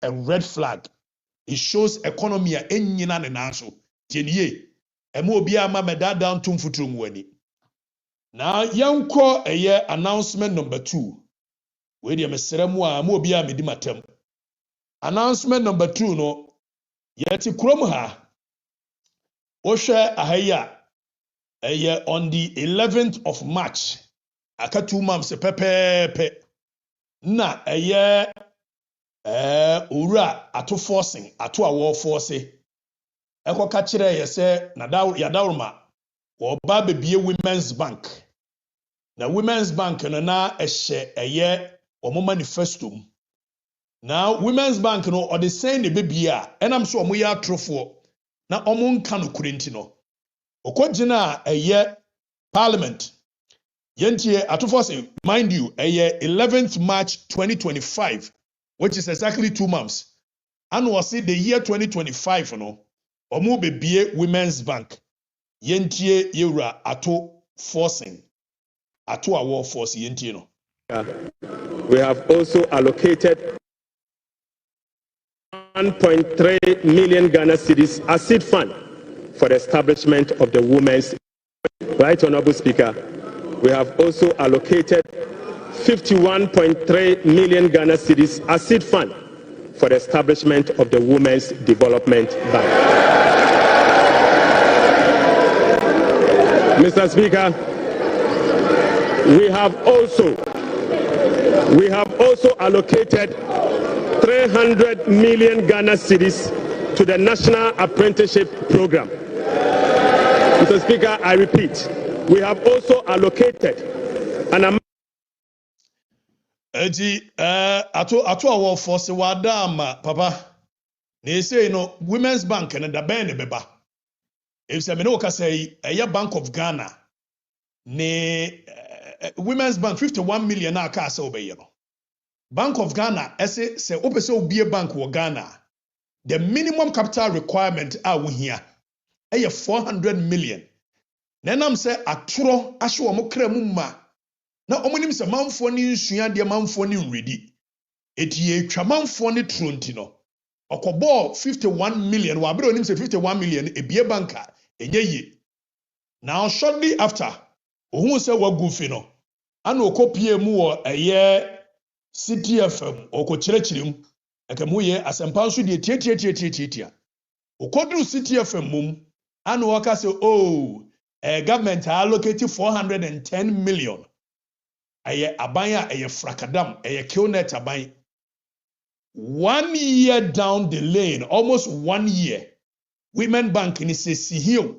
a red flag. It shows economy a enyina ne nanso. Tienye. Emo obi ama meda down tum futuru mwani. Now yanko eye announcement number 2. We dey mesere mu a mo obi a medi matem. Announcement number 2 no yeti kurom ha. Ohwe ahaya eye on the 11th of March. Aka 2 months pepepe. Na eye owura ato forcing ato awo force. Ekoka kire ye se na yadawroma wo ba bebie Women's Bank. Na Women's Bank no na ehye eye omo manifesto. Now Women's Bank no or the same ne bebie a enam so omo ya atrofo na omo nka no kurenti no. Okogina eye Parliament. Yentie atofo say mind you eye 11th March 2025 which is exactly 2 months. And was it the year 2025 no. Omo bebie Women's Bank. Yentie yewura ato forcing. Ato awo force yentie no. We have also allocated 1.3 million Ghana cedis as seed fund for the establishment of the Women's. Right, Honorable Speaker. We have also allocated 51.3 million Ghana cedis as seed fund for the establishment of the Women's Development Bank. Mr. Speaker, we have also allocated 300 million Ghana cedis to the National Apprenticeship Program. Mr. Speaker, I repeat, we have also allocated an amount. Ato awo force wadama papa. They say Women's Bank and the band beba. If se me no ka say a Bank of Ghana ne Women's Bank 51 million na ka say obeye no. Bank of Ghana say opese obi bank wo Ghana. The minimum capital requirement a wo hia e 400 million. Nenam say atoro ahwe wo kra mu ma. Na omonim se manfo ni nsua de manfo ni nredi. Etie twa manfo ni tronti no. Okobo 51 million wa abere onim se 51 million ebie banka enye yi. Now shortly after ohun se wagu fi no ana okopie mu wo eye CTFM okokyerɛkyerɛ mu akamu ye asempa nso de tietia okoduru CTFM mum ana waka say government allocated 410 million aye aban a frakadam killnet aban 1 year down the lane, almost 1 year. Women Bank ni sesihio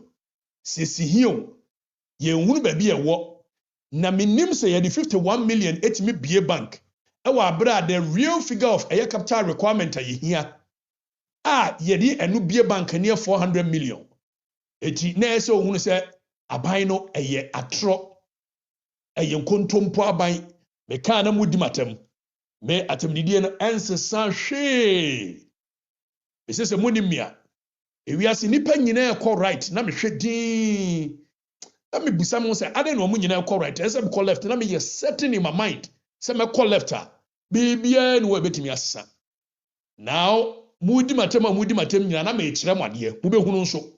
ye hunu baby e wo na minim say ye 51 million etimi bie bank e wa abra the real figure of capital requirement ye hia ye di enu bie bank near 400 million eti na ese ohunu say aban no atro nkontompo aban me ka na mudi matem me atemdidie no ensesa hwe ese se monimia ewiase nipa nyina ekọ right na me hwe din na me busa mo say ade no mo nyina ekọ right ese me call left na me ye setting in my mind say me call left a bibia no we betimi asesa now mudi matem nyina na me ekire mo ade mo behunu nso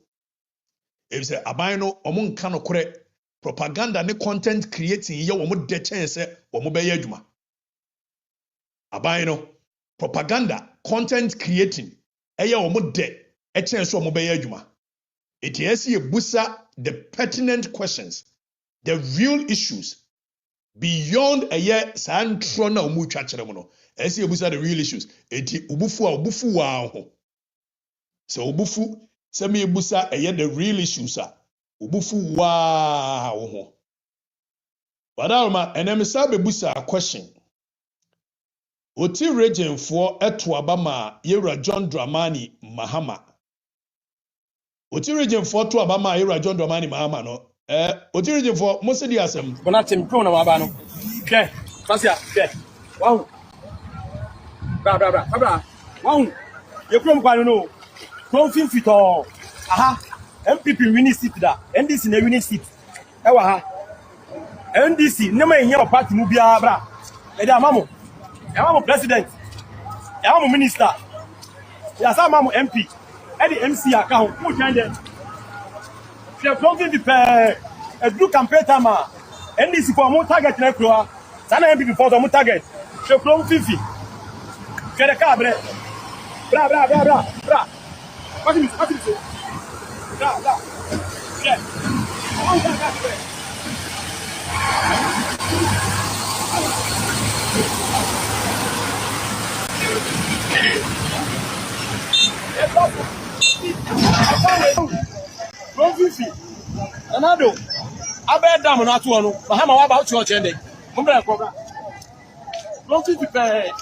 e say aban no omo nka no kore propaganda ne content creating ye wo mo de chance wo mo be ye adwuma aban no propaganda content creating eye wo mo de chance wo mo be ye adwuma it is ye busa the pertinent questions the real issues beyond eye santro na wo twa kire mo no ese ye busa the real issues eti obufu wa ho so obufu se me busa eye the real issues a obufu wa ho badalma enemisa be busa question Oti region for eto abama yewra John Dramani Mahama. Oti region for to abama yewra John Dramani Mahama no. Oti region for most di asem. Bona tempro na waba no. Hwe. Fasia, hwe. Wow. Bra. Wow. Ye krom kwa no. Krom fin fito. Aha. MPP winning seat da. NDC na winning seat. Ewa ha. NDC nema enya party mu bia bra. E da mamo. I'm a president. I'm a minister. ya sa mamu MP e di MC aka ho mo twan de she from the a do campaign time NDC for mo target na kro sa na MP for mo target she from 50 she de ka bra what is it bra yeah Province. Anado. Abe dam na to no. Mahama wa ba to chende. Mumbra koga. Province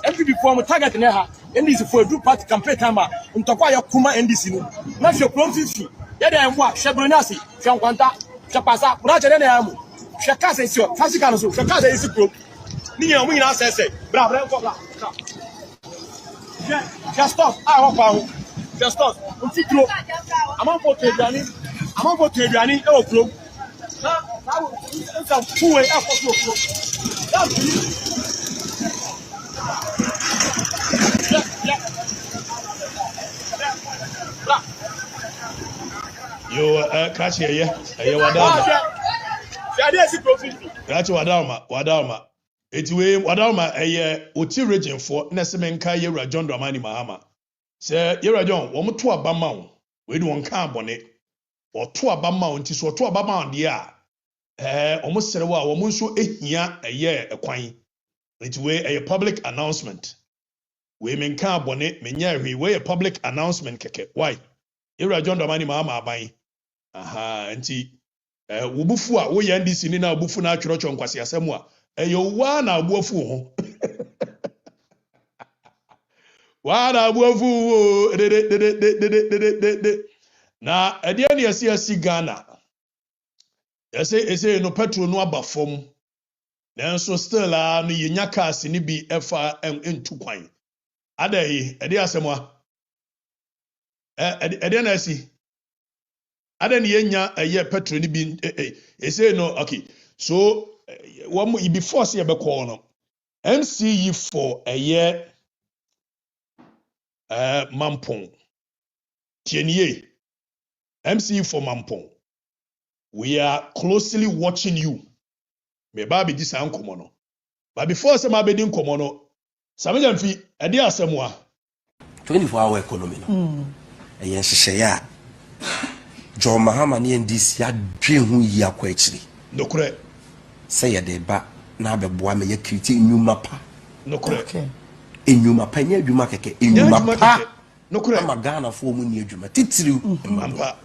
MPP form target na ha. NDC for do party campaign time ntokwa ya kuma NDC no. Na hwe province. Ya da enwa hwebronyasi, hwenkwanta, hwepasa, na chede na ya mu. Hwekase sio, fasika no so, hwekase isi pro. Ni ya mu nyina sese. Bra koga. Just stop. I walk out. Just stop. Untiklo. Among for Tedrani. E oklo. Now, some two way up for oklo. Yo, catch here, yeah. Wadama. Catch Wadama. It's way Wadama, Oti region for Nesemenka Yera John Dramani Mahama. Sir, Yera John, one to a bamau. We don't count on it. Or to a bamau, and tis or to a bamau, dear. Almost said a while, almost so a year a quine. It's way a public announcement. We men can't bonnet, men way a public announcement, keke. Why? Yera John Dramani Mahama buying. Aha, and tea. Wubufua, we NDC ni na bufu na church on kwasi asemwa. Eyo wana abuafu ho. Wana abuafu ho. Na edi ani asi Ghana. Ese no petrol no aba fom. Nanso still no yenya cars ni bi efa entu kwan. Adai edi asemwa. Edi na asi. Adani yenya petrol ni bi ese no okay. So one before see a corner MCE for a year Mampong Tienye MCE for Mampong. We are closely watching you. Me baby this ankomono. But before some abedin komono, Samajan fi edi asemwa 24-hour economy no. Eyen hyehyɛ John Mahama ne NDC adwe hu yi akwa akiri. No correct. Say ya de ba na abeboa me yakiriti enwuma pa. No correct. Okay. Enwuma pa nya adwuma keke enwuma pa. No correct. Ama Ghana fo mu ni adwuma titiriw mpa.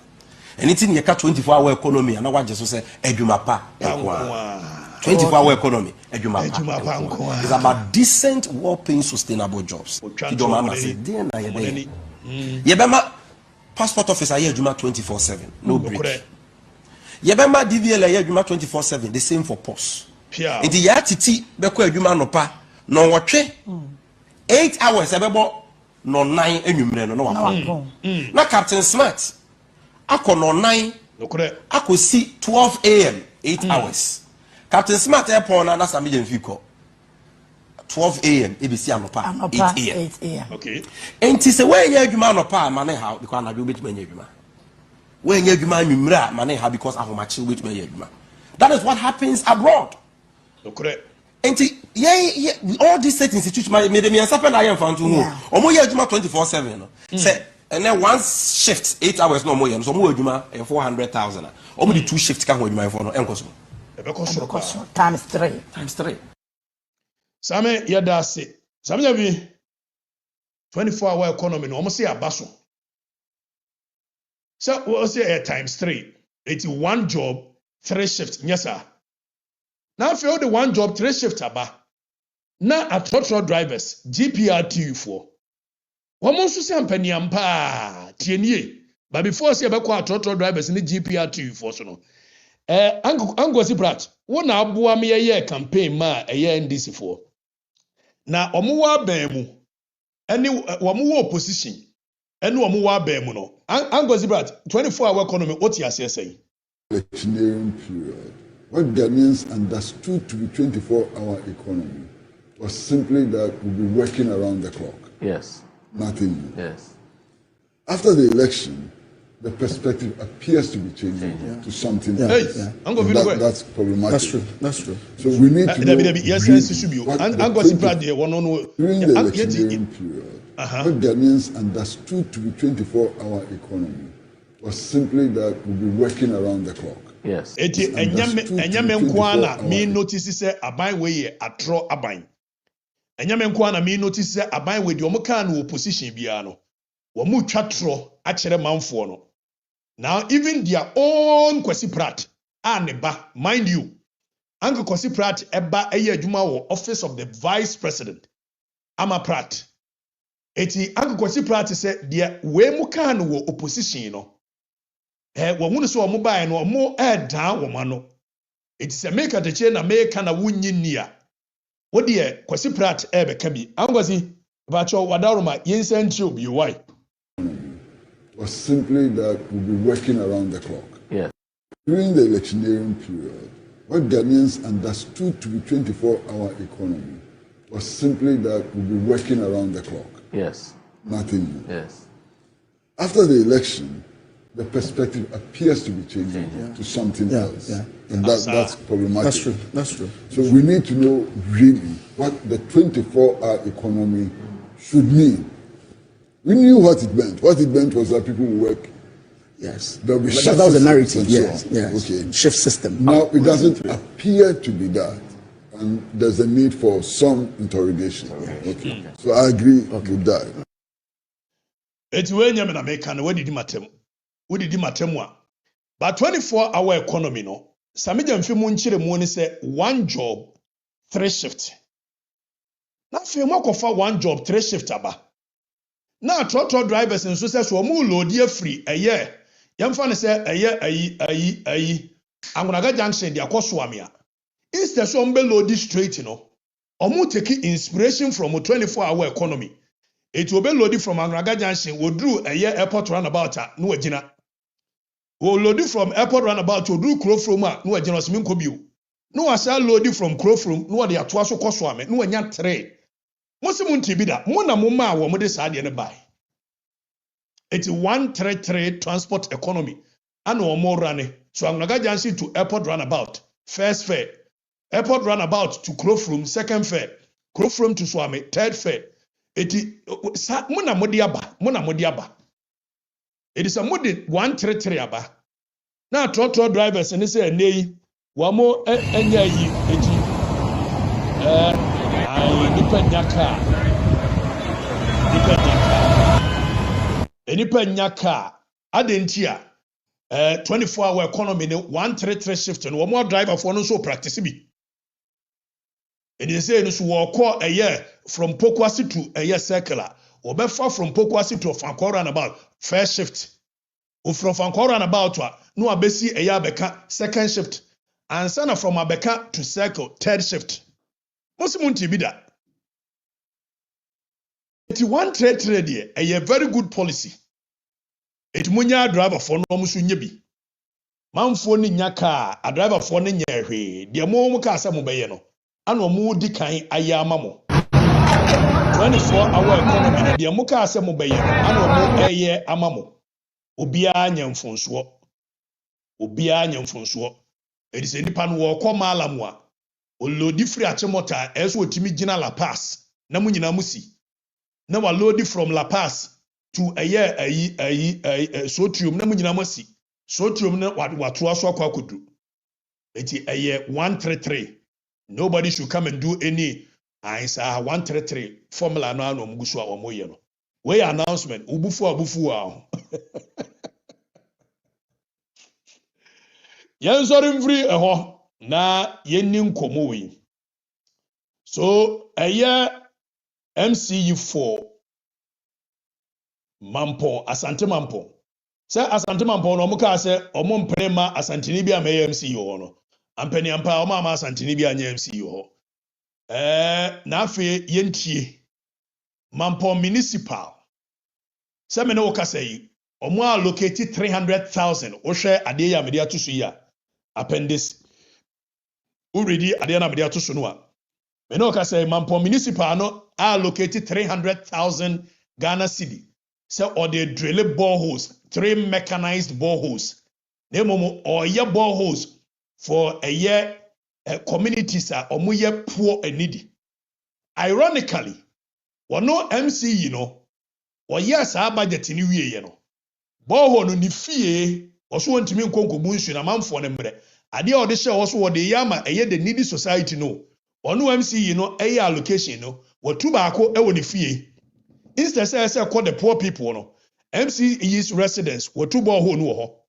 Anything you catch 24-hour economy and I want just say adwuma pa. 24-hour economy adwuma pa. It's about decent, well-paying, sustainable jobs. Kido mama say dey na ye dey. Yebema passport office aye adwuma 24/7 no break. Yebema DVL aye adwuma 24/7 the same for POS. Inti ya titi beko adwuma no pa no wotwe 8 hours ebebo no 9 enwumre no wa. Na Captain Smart akọ no 9 akọ si 12 AM 8 hours. Captain Smart airport na Sami Jemfiko 12 AM ebisi anopa 8 AM. Okay. Enti se we nya adwuma anopa ma ne ha because na do betuma nya adwuma. We nya adwuma anwumra ma ne ha because ahomache betuma nya adwuma. That is what happens abroad. Okay. Enti all these state institutions me dem yan sapen ayen fantu hu. Omo nya adwuma 24/7 no. Say and then one shift 8 hours no more yen so omo adwuma 400,000. Omo the two shifts kan ho adwuma for no enkoso. Times 3. Same yada se. Same jabi 24-hour economy no almost say abaso. So we say times 3. It's one job, 3 shifts. Yes sir. Now if you the one job, 3 shifts aba. Na atotro drivers GPRTU4. Womo so say ampani ampa tienie. But before say abekwa atotro drivers ni GPRTU4 so no. Animguase3 wona aboa me ye campaign ma NDC for na omuwa ban mu ene omuwa opposition ene omuwa ban mu no Animguase3 24-hour economy what you say say electioneering period what Ghanaians understood to be 24-hour economy was simply that we'll be working around the clock. Yes. Nothing more. Yes. After the election, the perspective appears to be changing to something else. I'm going to that's problematic. That's true. That's true. So we need to know yes, really during the electioneering period, what Ghanaians understood to be 24-hour economy was simply that we'll be working around the clock. Yes. Eti enyame nkwana me notice say aban we ye atro aban. Enyame nkwana me notice say aban we di omuka na opposition bia no. Wo mu twatro a kire manfo no. Now even their own Kwesi Pratt aneba, mind you. Uncle Kwesi Pratt eba eye adwuma wo office of the vice president. Ama Pratt. Eti Uncle Kwesi Pratt say dia we mu kan wo opposition no. Wo mu so wo bae no mo dan wo ma no. Eti se make Okatakyie na make na wunyi nia. Wo de Kwesi Pratt beka bi. Angozi ba cho wadaroma yensan chi obi why? Was simply that we'll be working around the clock. Yes. During the electioneering period, what Ghanaians understood to be 24-hour economy was simply that we'll be working around the clock. Yes. Nothing more. Yes. After the election, the perspective appears to be changing to something else. And that's problematic. That's true. That's true. So we need to know really what the 24-hour economy should mean. We knew what it meant. What it meant was that people would work. Yes. There'll be That was the narrative. Yes. So Yes. Okay. Shift system. Now it doesn't appear to be that, and there's a need for some interrogation. Okay. So I agree with that. Eti we nyame na make na wadidi matem. Wodidi matem a. But 24-hour economy no. Samija mfi mu nchire mu ni say one job, 3 shift. Na fe mo kofa one job, 3 shift aba. Na trotro drivers nso say so mu load ye free eye yemfa ne say eye ayi Angunaga junction dia kwaso amia instead so mbe load straight no omu take inspiration from a 24-hour economy it will be loaded from Angunaga junction wodru eye airport runabout no agina wo load from airport runabout wodru Krofrom a no agina osimi nkobio no asa load from Krofrom no de atoa so kwaso ame no anya 3 Musimun tibida, muna muma wa mude saadi ene bai. It's 133 transport economy. Ano omo rane. So Angunaga Junction to airport runabout. First fare. Airport runabout to Krofrom, second fare. Krofrom to Swami, third fare. Muna mudi aba. It is a mudi 133 aba. Na trotro drivers and say nei wamo enya yi eti. Nipa nyaka adentia 24-hour economy ne 133 shift no more driver for no so practice bi and they say no so walk a year from Pokwasi to a year circular or be far from Pokwasi to Fankor runabout first shift or from Fankor runabout no abesi a year beka second shift and sana from Abeka to circle third shift Musimunti bida. 81 trade a very good policy. It munya driver for no musu nyebi. Manfo ni nyaka a driver for ni nyehwe. Dia mo mu ka asem beye no. Ano mu di kan ayama mo. 24-hour economy na dia mu ka asem beye no. Ano mu eye amamo. Obia anya mfonso. Edi se nipa no wo kɔ mala mu a. Olodi free achemota eso otimi gina La Paz na munyina musi na wa load from La Paz to Sotrium na munyina musi Sotrium na watu aso akwa kodu eti 133 nobody should come and do any answer 133 formula no anu mugusu a omoye no we announcement ubufu a yansori mfiri eho na yenni nkomo wi so MCU4 Mampo Asante Mampo se Asante Mampo no muka se omo mprema Asantini bia me MCU ho no ampani ampa omo ama Asantini bia nya MCU ho na afi yentie Mampo municipal se me no ka say omo allocate 300,000 o hwe ade ya media to so ya appendix already ade na media to so no a me no ka say Mampo municipal no allocated 300,000 Ghana cedi So or they drill boreholes, 3 mechanized boreholes. They momo or ye boreholes for a year communities are or poor and needy. Ironically, no MC, you know, or yes, our budget in you know. Borehole no ni fie, also want to mean konko bunsu na manfo ne mre. Ade a ode share also wode yama eye the needy society no. Ono MC, you know, eye allocation no. Watu baako e woni fie. Instead say call the poor people no. MC is residents, watu borehole no ho.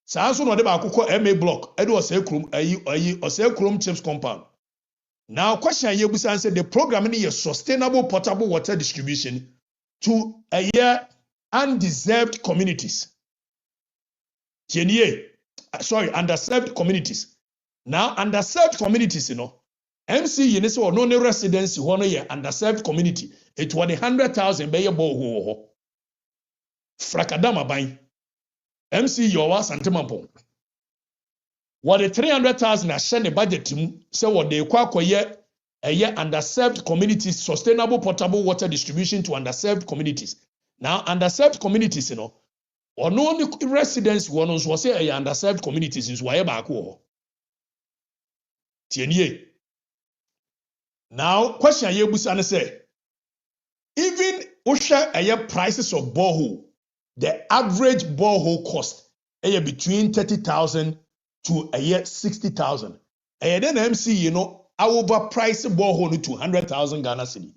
Saa so no de baako call MA block, e do Osekrom Osekrom Chiefs compound. Now, question you say the program is sustainable potable water distribution to a year undeserved communities. Underserved communities. Now, underserved communities, you know, MC, you know, no residency, 1 year, underserved community. It was 100,000 by a boho. Frakadama buying. MC, you are Santimapo. What the 300,000 are sharing the budget to say what they call a year underserved communities, sustainable potable water distribution to underserved communities. Now, underserved communities, you know, or no residents one was say a underserved communities is why back war. Tienye. Now, question you busana say, even Osha a year prices of borehole, the average borehole cost a year between 30,000 to a year 60,000. And then MC, you know, our overpriced borehole to 100,000 Ghana cedi.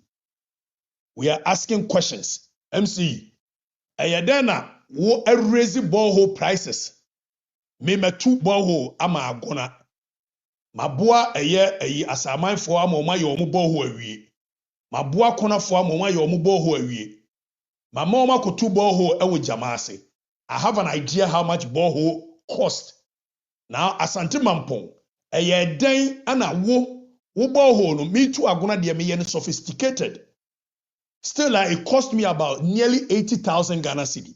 We are asking questions. MC, and then wo raise borehole prices. Me 2 borehole ama agona. Maboa a year asaman for a moma yomu borehole awie. Maboa kona for a moma yomu borehole awie. My mama ko 2 borehole ewo jamase. I have an idea how much borehole cost. Now, Asante Mampong, a year day and a wo borehole, no, me too, agona de me sophisticated. Still, it cost me about nearly 80,000 Ghana cedi.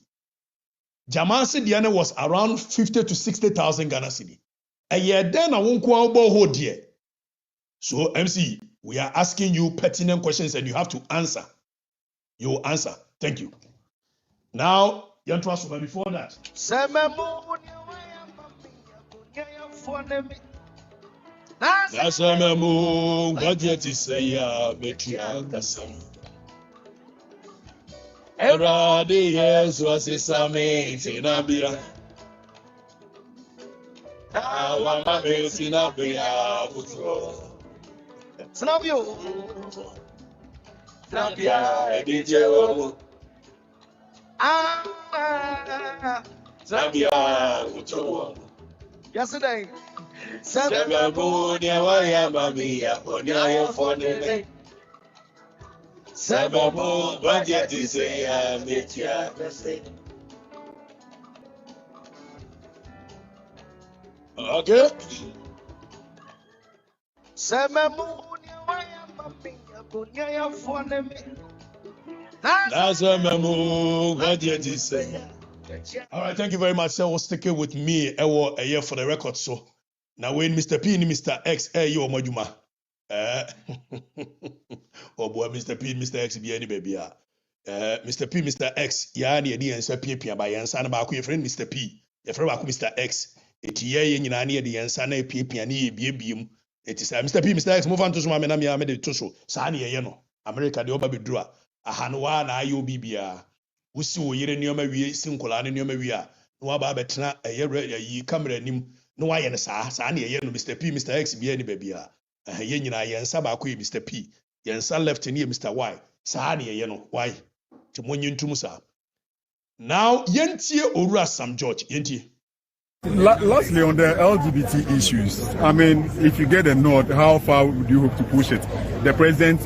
Jamasi Diana was around 50 to 60,000 Ghana cedi. A year then I won't go borehole dear. So, MC, we are asking you pertinent questions and you have to answer. You will answer. Thank you. Now, you trust me before that. That's a moon, budget is a matriarch. Every years was a summit in Abia. I want my base in Abia. Snapio, Snapia, DJ. Snapia, yesterday. Sababunia waya mamia onya phone. Sababu budget is a metia. Okay. Sababunia waya mamia onya phone. That's a memo budget is a. All right, thank you very much. So stick it with me a year for the record. So now when Mr. P and Mr. X you Majuma. Oh boy, Mr. P, Mr. X be any baby. Mr. P, Mr. X, yani edi ensa P by yansa na ba your friend Mr. P. Your friend Mr. X. Eti ye nyina na edi yansa na P ni biebiem. Eti say Mr. P, Mr. X move on to so me na me de to so. Sa na ye no. America de oba bedura. Ahanwa na ayo bibia. Wusi wo yire nioma wie sinkola ne nioma wie a no aba betena yi camera nim no wa ye ne saa na ye no Mr. P Mr. X bia ni baby a ye nyina ye nsa ba ko Mr. P ye nsa left ni Mr. Y saa na ye no why ti monyi ntum saa now yentie Owura Sam George yentie. Lastly, on the LGBT issues, I mean, if you get a nod, how far would you hope to push it? The president,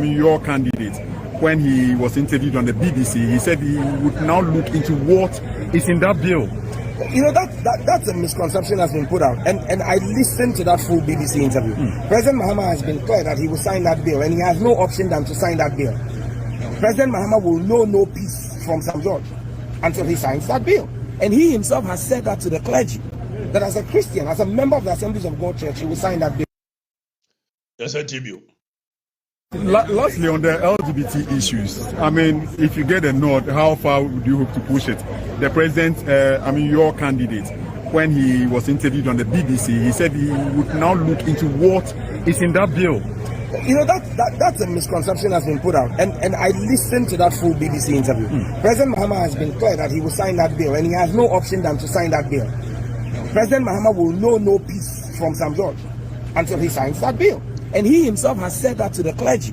your candidate, when he was interviewed on the BBC, he said he would now look into what is in that bill. You know, that's a misconception that's been put out. And I listened to that full BBC interview. President Mahama has been clear that he will sign that bill, and he has no option than to sign that bill. President Mahama will know no peace from St. George until he signs that bill. And he himself has said that to the clergy, that as a Christian, as a member of the Assemblies of God Church, he will sign that bill. That's a tribute. Lastly, on the LGBT issues, I mean, if you get a nod, how far would you hope to push it? The president, your candidate, when he was interviewed on the BBC, he said he would now look into what is in that bill. You know, that's a misconception has been put out. And I listened to that full BBC interview. President Mahama has been clear that he will sign that bill, and he has no option than to sign that bill. President Mahama will know no peace from St. George until he signs that bill. And he himself has said that to the clergy,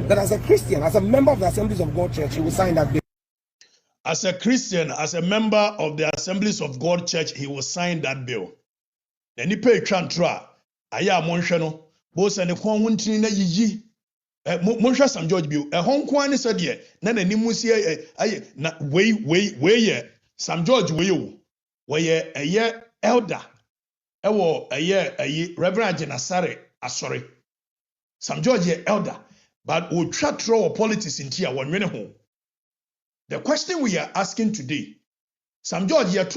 that as a Christian, as a member of the Assemblies of God Church, he will sign that bill. As a Christian, as a member of the Assemblies of God Church, he will sign that bill. Then he pay chantra. Aya monshano. Both and the Kwanwuntini na yiyi. Monsha St. George bill. A Hong Kwan is a dear. Nana nimusi na way St. George way a year elder. A year Reverend Jenasare Asori. St. George elder. But we try to throw politics into our one home. The question we are asking today, St. George, you are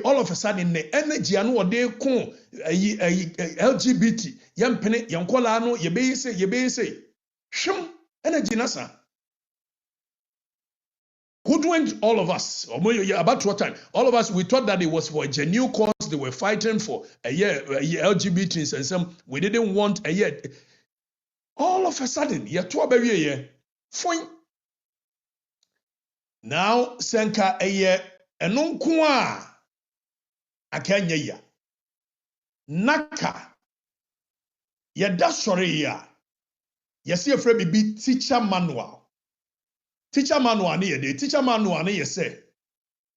all of a sudden the energy and what they call LGBT, young penny, young colano, ye say, shum, energy nasa. Hoodwinked all of us, about what time? All of us, we thought that it was for a genuine cause, they were fighting for a year LGBTs and some, we didn't want a year. All of a sudden, you're too baby, fine. Now, Senka a year, and non kwa akanya ya. Naka, ya da sorry ya. Ya see a friend be teacher manual. Teacher manual ni ye teacher manual ni ye say.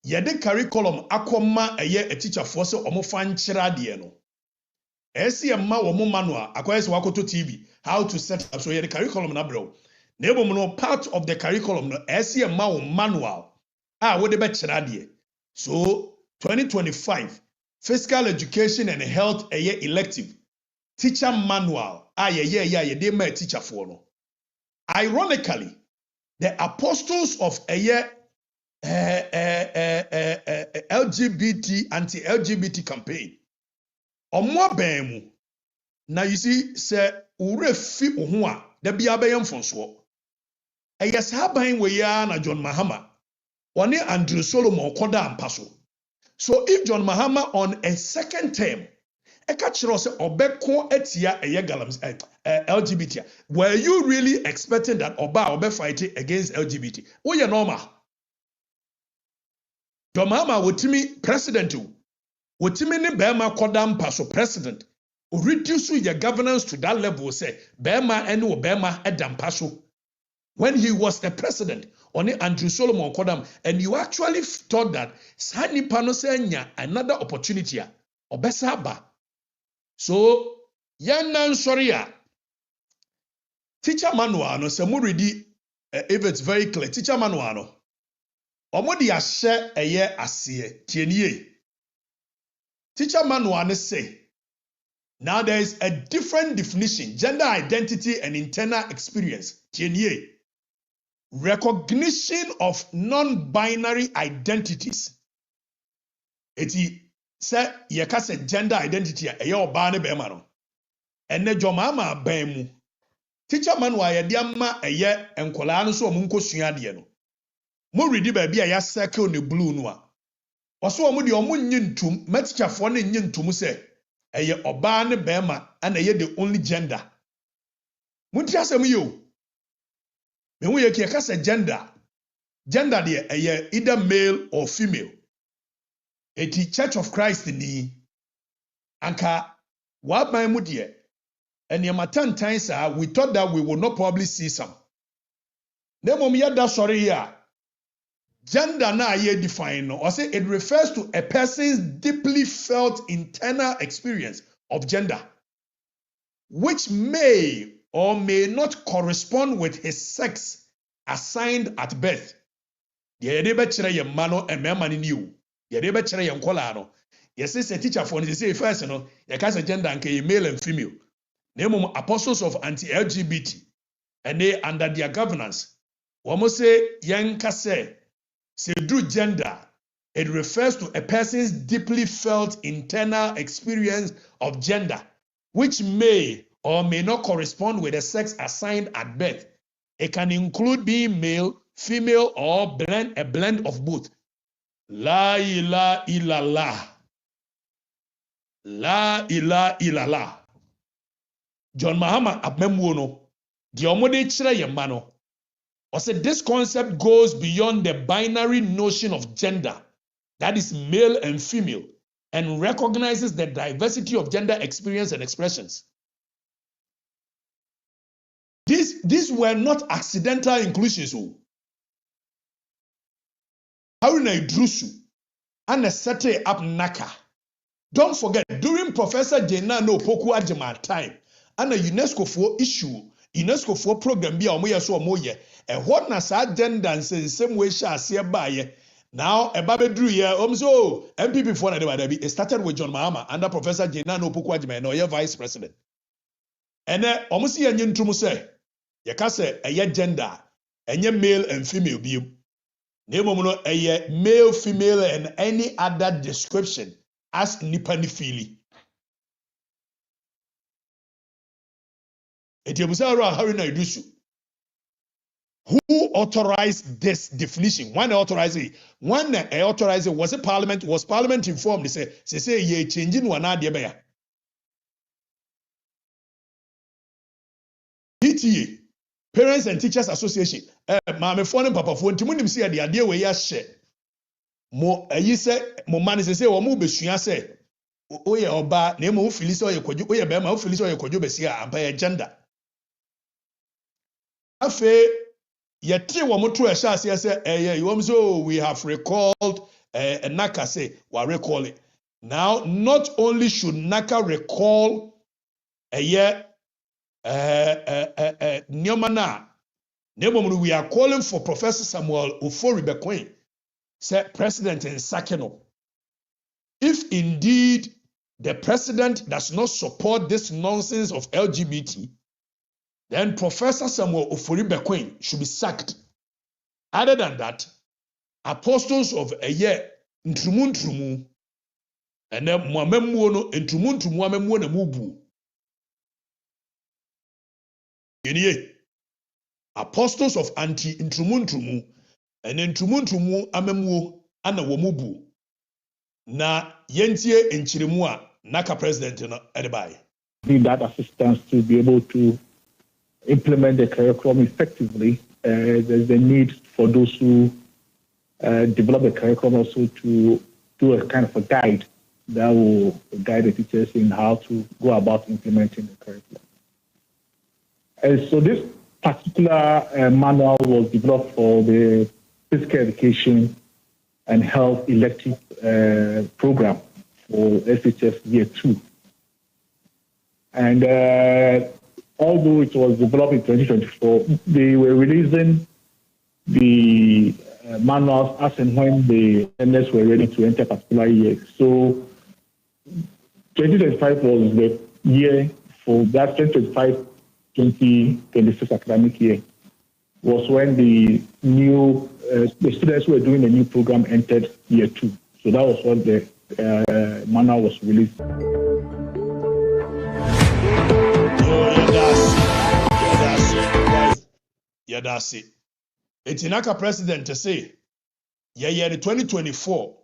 Ya de curriculum akoma a year a teacher for so omo fan chira de no. Esi ma wo mo manual akwese wakoto TV how to set up so ya the curriculum na bro. Nebo no part of the curriculum no esi ma wo manual wo de be chira de. So 2025 physical education and health a year elective teacher manual ye de ma teacher for no. Ironically, the apostles of a year LGBT anti-LGBT campaign omo bemu na you see say ure fi ohu a da bia be yemfonso e yes haban we ya na John Mahama one Andrew Solomon koda ampaso. So if John Mahama on a second term e ka kire say obeko etia eye galams LGBT, were you really expecting that oba fighting against LGBT? Wo ye normal. John Mahama wotimi president wotimi ni bema koda ampaso president o reduce your governance to that level say bema ene wo bema edampaso when he was the president on Andrew Solomon Kodam, and you actually thought that Sani Panosenya another opportunity obesaba. So yan sorry teacher manual no se ready if it's very clear teacher manual no omodi ahye eye ase tienie teacher manual no say now there is a different definition gender identity and internal experience tienie recognition of non-binary identities. Eti say ye ka say gender identity e ye oba ne be ma no. Ene dwomama ban mu. Teacher manual ye de ama eye enkola no so omo nkosua de no. Mo ready ba bia ya circle ne blue no a. Oso omo de omo nyintum, ma teacher fo ne nyintum say eye oba ne be ma ana ye the only gender. Munti asem yo. Me we yake kasa gender de either male or female. Eti Church of Christ ni anka wa ban mu de eniamatan times we thought that we would not probably see some. Nemo me yada sorry here. Gender na ye define no or say it refers to a person's deeply felt internal experience of gender which may or may not correspond with his sex assigned at birth. Ye de be kire ye mano e mema ni niu. Ye de be kire ye nkola no. Ye say teacher for ni say first no, ye ka say gender nke ye male and female. Name apostles of anti-LGBT and they under their governance. Womo say yen ka say do gender it refers to a person's deeply felt internal experience of gender which may or may not correspond with the sex assigned at birth. It can include being male, female, or a blend of both. La ilaha illallah. La ilaha illallah. John Mahama Abmemuono, the Omode Chira Yemano, or said this concept goes beyond the binary notion of gender, that is male and female, and recognizes the diversity of gender experience and expressions. These were not accidental inclusions. Haruna Idrusu and set up Naka. Don't forget, during Professor Jenano Poku Ajima time, and a UNESCO for issue, UNESCO for program be omoye so omoye, and what na sa agenda and same way shall see by now a babedru here, so MPP for it started with John Mahama under Professor Jenano Poku Ajima, no your vice president. And then almost see a new to say. Yakase a gender, any male and female be nemono a male, female, and any other description as nipani fili. Who authorized this definition? When authorized it? When authorized it, was it Parliament? Was Parliament informed? They say ye changing one idea. PTA. Parents and Teachers Association. Mama phone and papa phone. Timunim say the idea we share. Mo ayi say mo man say wo mu besua say oye oba na mo fili say oye kwadwo oye be ma wo fili say oye kwadwo besia ampa ye gender. Afe ye tie wo mo to e sha say you so we have recalled Naka say we recall it. Now not only should Naka recall Nyomana, we are calling for Professor Samuel Ofori Bekwin, said President in Sakeno. If indeed the president does not support this nonsense of LGBT, then Professor Samuel Ofori Bekwin should be sacked. Other than that, apostles of a year, Ntrumu, and then Muamemuono, Ntrumu, Muamemuono Mubu. Apostles of anti-intrumu and intrumu amemu ana womubu na yentie enchirimua Naka president edibai. Need that assistance to be able to implement the curriculum effectively. There's a need for those who develop the curriculum also to do a kind of a guide that will guide the teachers in how to go about implementing the curriculum. So this particular manual was developed for the physical education and health elective program for SHS Year 2. And although it was developed in 2024, they were releasing the manuals as and when the learners were ready to enter a particular year. So 2025 was the year for that 2025-2026 academic year was when the new the students who were doing the new program entered Year 2. So that was when the manual was released. Yeah, that's it. It's Naka president to say, yeah, the 2024,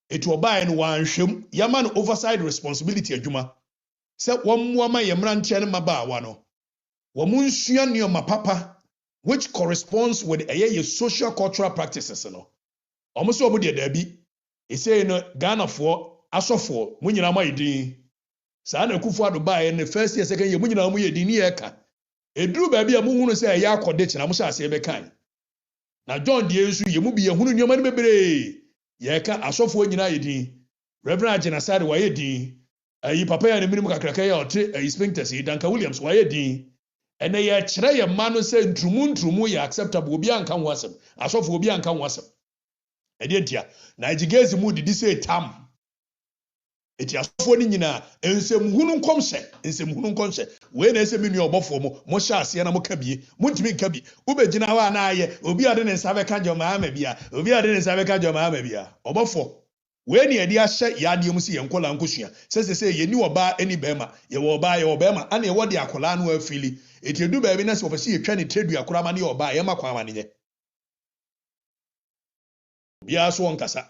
it will buy in one shim, yaman oversight responsibility, Juma. Say, one woman, Yamran Chen Maba, wano. Wamun Shuan your papa, which corresponds with a social cultural practices. Almost over the Debbie, he say, Ghana for, Aso for, Munyanama Ydi. Sana Kufa to buy in the first year, second year, Munyanama Ydi. A drew baby a moon say a yak or ditch and I must say a kind. Now, John Dears, you will be a woman, your money, baby. Yaka, I saw for United. Reverend Genocide, why a D. A papa and a minimum cracker or a sphincter, Duncan Williams, why a D. And they try a man who said, Trumu, acceptable Bianca Wassam. I saw for Bianca Wassam. A dear, Nigeria mood did say Tam. It is phoning in a and some Hunun concert, and some Hunun concert. When I say me your buffo, Mosha, Siena Mokabi, Muntimi Kabi, Ube Jinawa and I, Ubi Aden and Savaka Jomamabia, Ubi Aden and Savaka Jomamabia, or Buffo. when ye dia hye yade mu si ye nkola nkosua say ye ni oba eni bema ye wo bema ana ye wo de akola no afili etiedu ba bi na se ofese ye twa ne tredu akora ma ne oba ye makwa ma ne ye bia so nkasa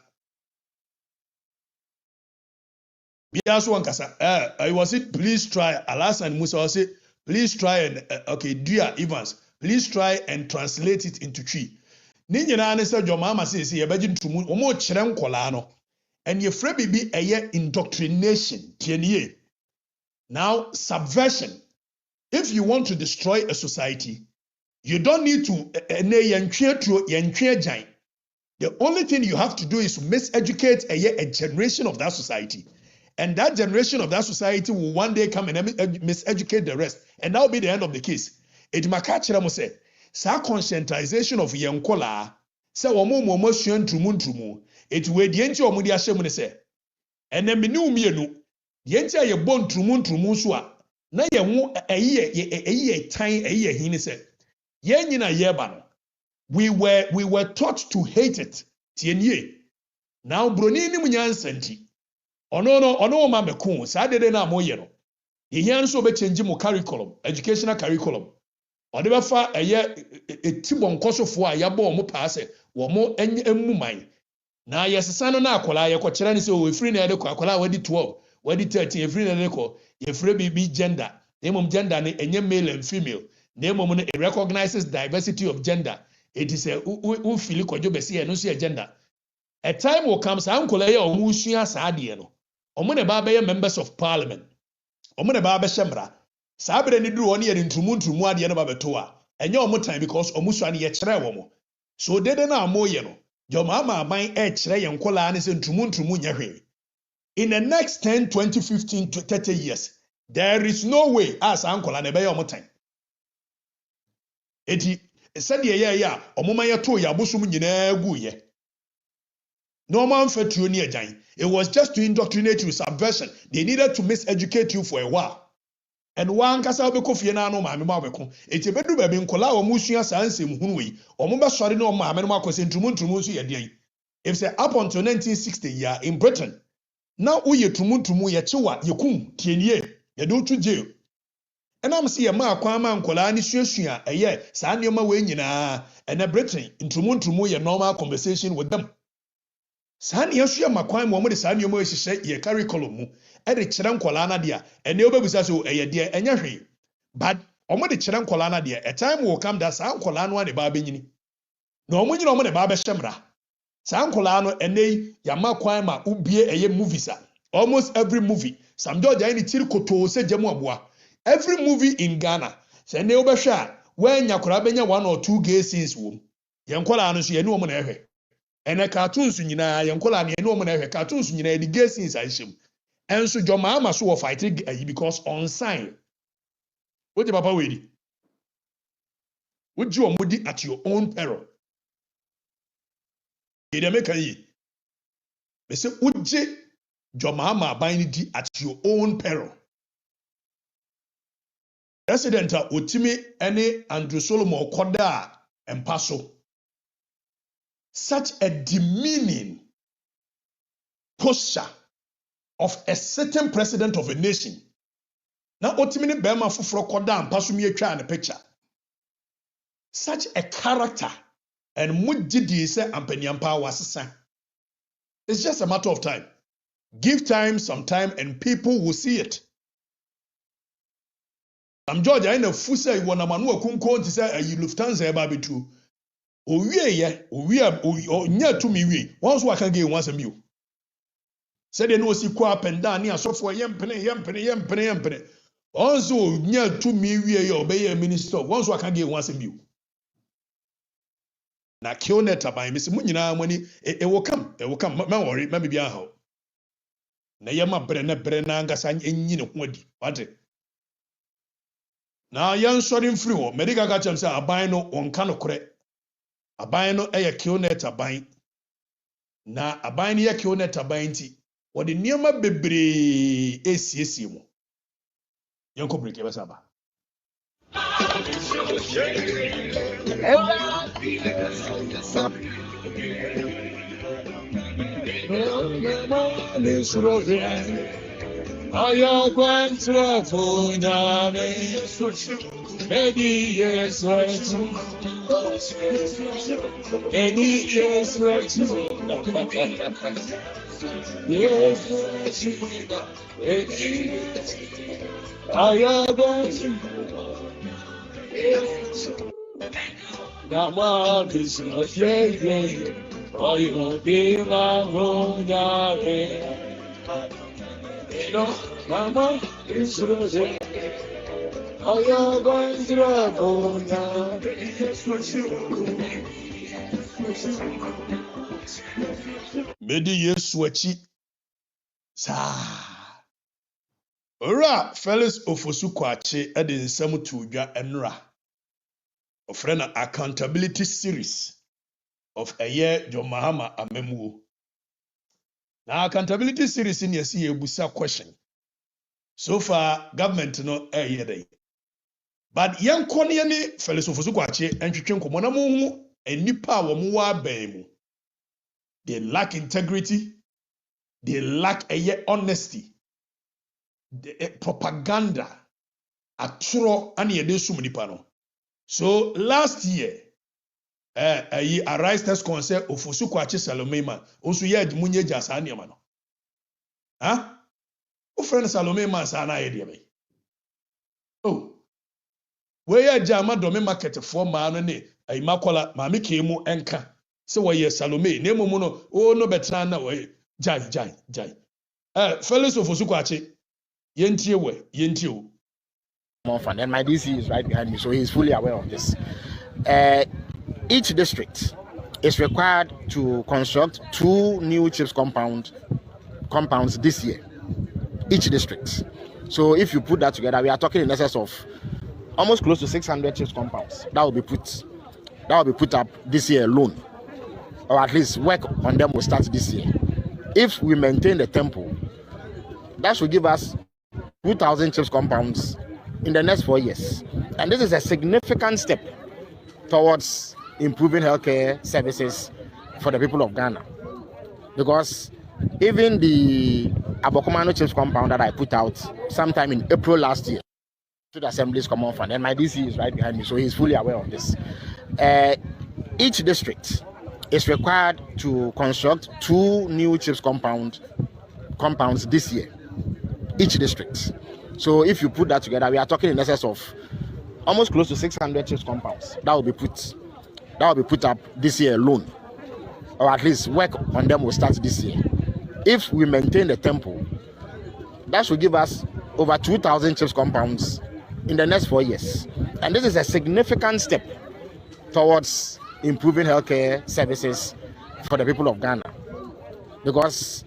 I was it please try Alasan Musa was it please try and okay Dia Evans please try and translate it into Twi ni nyina ne se dwoma say ye beji ntumu omo kire nkola no and ye frɛ bibi eye indoctrination tienie now subversion. If you want to destroy a society you don't need to the only thing you have to do is to miseducate a generation of that society. And that generation of that society will one day come and miseducate the rest. And that will be the end of the case. It makachira say, sa conscientization of yankola, say omo suen trumu, it we the enti omo di ahyem say. And then menu mienu, the enti ye bon trumu so na ye ho eye tan eye hini say. Ye nyina ye ba no. We were taught to hate it. Tienye. Now broni ni munyansanti. Ono ma meko sa dede na moye no. Ye hian so be change mo curriculum, educational curriculum. Ode be fa eye etibon kosofo a ya bo mo paase wo mo emmuman. Na yesesa no na akola ye ko kire ni se o free na ye de ko akola wadi 12, wadi 13 e free na de ko ye free bi gender. Nemom gender ne enye male and female. Nemom no it recognizes diversity of gender. It is a who feel kojo besi no so agenda. A time will come sa ankola ye omu sua sa de no. Omo ne ba be members of parliament. Omo ne ba be shemra. Sa bere ni duru oni ye ntumu ade no ba beto a. Enye omo time because omu sua ne ye kire wo mo. So dede na amoye no. Joma ama aban e kire ye nkola ne se ntumu nya hwe. In the next 10, 20, 15 to 30 years, there is no way as ankola ne be ye omo time. Eti said ye ya omoma ye to ya bosum nyina guye no man fetuo ni agyan. It was just to indoctrinate you, subversion. They needed to miseducate you for a while. And one kasa obeko fie na no maame ma obeko eti bedu ba bi nkola wo musua sa ansem hunu we omo be sori no maame no akose ntumu so ye de. If say up until 1960 year in Britain now uye tumu ye chewa ye kum tienie ye do to jail. And I'm see a ma kwama nkola ni suasua eye sa nneoma we nyina and a Britain ntumu ye normal conversation with them. Sa ne yasua makwan mo de sa nneoma ehihye ye curriculum mu e de kire nkola na de a ene obebusa so eye de enya hwe. But omo de kire nkola na de a time will come that sa nkola no ane ba benyini. Na omo nyina omo de ba be hyemra. Sa nkola no ene ya makwan ma ubie eye movies a. Almost every movie Sam George ani tiri koto se jemu aboa. Every movie in Ghana, say ne obehwa when yakora benya 1 or 2 gay scenes wom. Yenkola no so ye ne omo na ehwe. Ene cartoons nyina yenkola ne ne omo na ehwe. Cartoons nyina the gay scenes a hyem. Enso Joma ama so fight because on sign. What the papa we di? Would you omudi at your own peril? Ye dey make yi. Me say uje Joma ama ban di at your own peril. President Otimi ene Andrew Solomon Koda and Paso. Such a demeaning posture of a certain president of a nation. Now Otimi ni Bema Fufro Koda and Paso mi twa na picture. Such a character and mujidi se ampenyampa wasesa. It's just a matter of time. Give time, some time, and people will see it. Sam George I na fusa I wana manu akunko nti say ayi Lufthansa e ba betu. Owie nya to me wie. Once we can get once a meal. Said they no si kwa up and down near sofo yempene. Once nya to me wie ye obey minister. Once we can get once a meal. Na kioneta by Miss Munyina money it will come. Man worry, maybe be a how. Na yama brena ngasa enyi ne ho adi. What? Na yan sorry free wo medical ga chem say aban no onka no kore aban no eye kionet aban na aban ne ye kionet aban ti wo de niema bebre esiesie mu yan ko break e be saba Aya kwantra funa me Many years right Many years right Yes Aya kwantra Nama is not yet Oyo be my funa me Mama is rosy. I am going to Medi Yesuachi. Sa. Ora, fellas Ofosu Kwache at the Samu Tuja and Ra. A friend accountability series of a year John Mahama Amemu. Now, accountability series in your see a busa question. So far, government no a year day. But young Koniani, fellows of Zuquache, and Chicken and Nipa Wamua Bemu. They lack integrity, they lack a honesty, propaganda, a true and ye de sumnipano. So last year, a arise test concert of Fusuquache Salomema, also yet Munye Jasaniamano. Huh? O friend Salomema Sana idea. Oh. Where Jama Dome market for Manone, a Makola, Mami Kemu Enka. So why yes, Salome, Nemo Mono, oh no betrana way, Jai. Fellows of Osukwache, Yentio. More fun. And my DC is right behind me, so he's fully aware of this. Each district is required to construct 2 new chips compounds this year. Each district. So if you put that together, we are talking in excess of almost close to 600 chips compounds that will be put up this year alone, or at least work on them will start this year. If we maintain the tempo, that should give us 2,000 chips compounds in the next 4 years, and this is a significant step towards improving healthcare services for the people of Ghana, because even the Abokomano chips compound that I put out sometime in April last year to the Assembly's Common Fund, and my DC is right behind me, so he's fully aware of this. Each district is required to construct 2 new chips compounds this year. Each district. So if you put that together, we are talking in excess of almost close to 600 chips compounds that will be put up this year alone, or at least work on them will start this year. If we maintain the tempo, that should give us over 2,000 chips compounds in the next 4 years, and this is a significant step towards improving healthcare services for the people of Ghana, because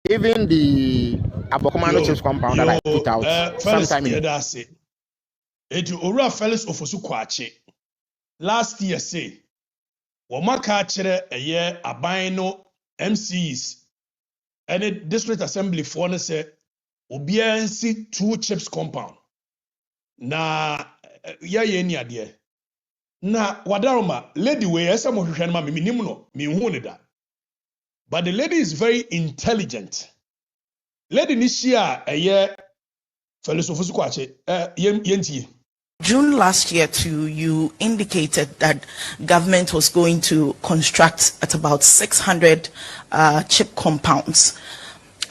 even the Abokomano chips compound that I put out sometime in Ora fellas of Osukwache last year say Wamaka chere a year abino MCs and a district assembly for ne say obiansi 2 chips compound na ye ade na wadaroma lady we esa mo hwehwe na me nim no me hu ne da, but the lady is very intelligent. Lady ni shia a year fellas of Osukwache yentie. June last year too, you indicated that government was going to construct at about 600 chip compounds.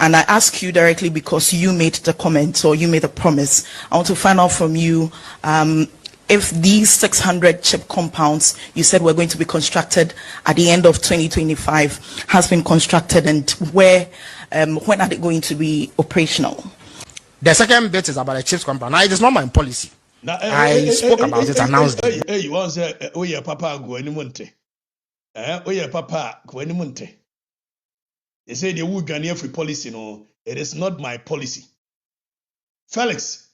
And I ask you directly because you made the comment or you made a promise. I want to find out from you if these 600 chip compounds you said were going to be constructed at the end of 2025 has been constructed, and when are they going to be operational? The second bit is about the chips compound. Now, it is not my policy. I spoke about it, announced it. You want to say, oh yeah, Papa, go any monte. Oh yeah, Papa, go any monte. They say they would Ghanaian free policy. No, it is not my policy. Felix,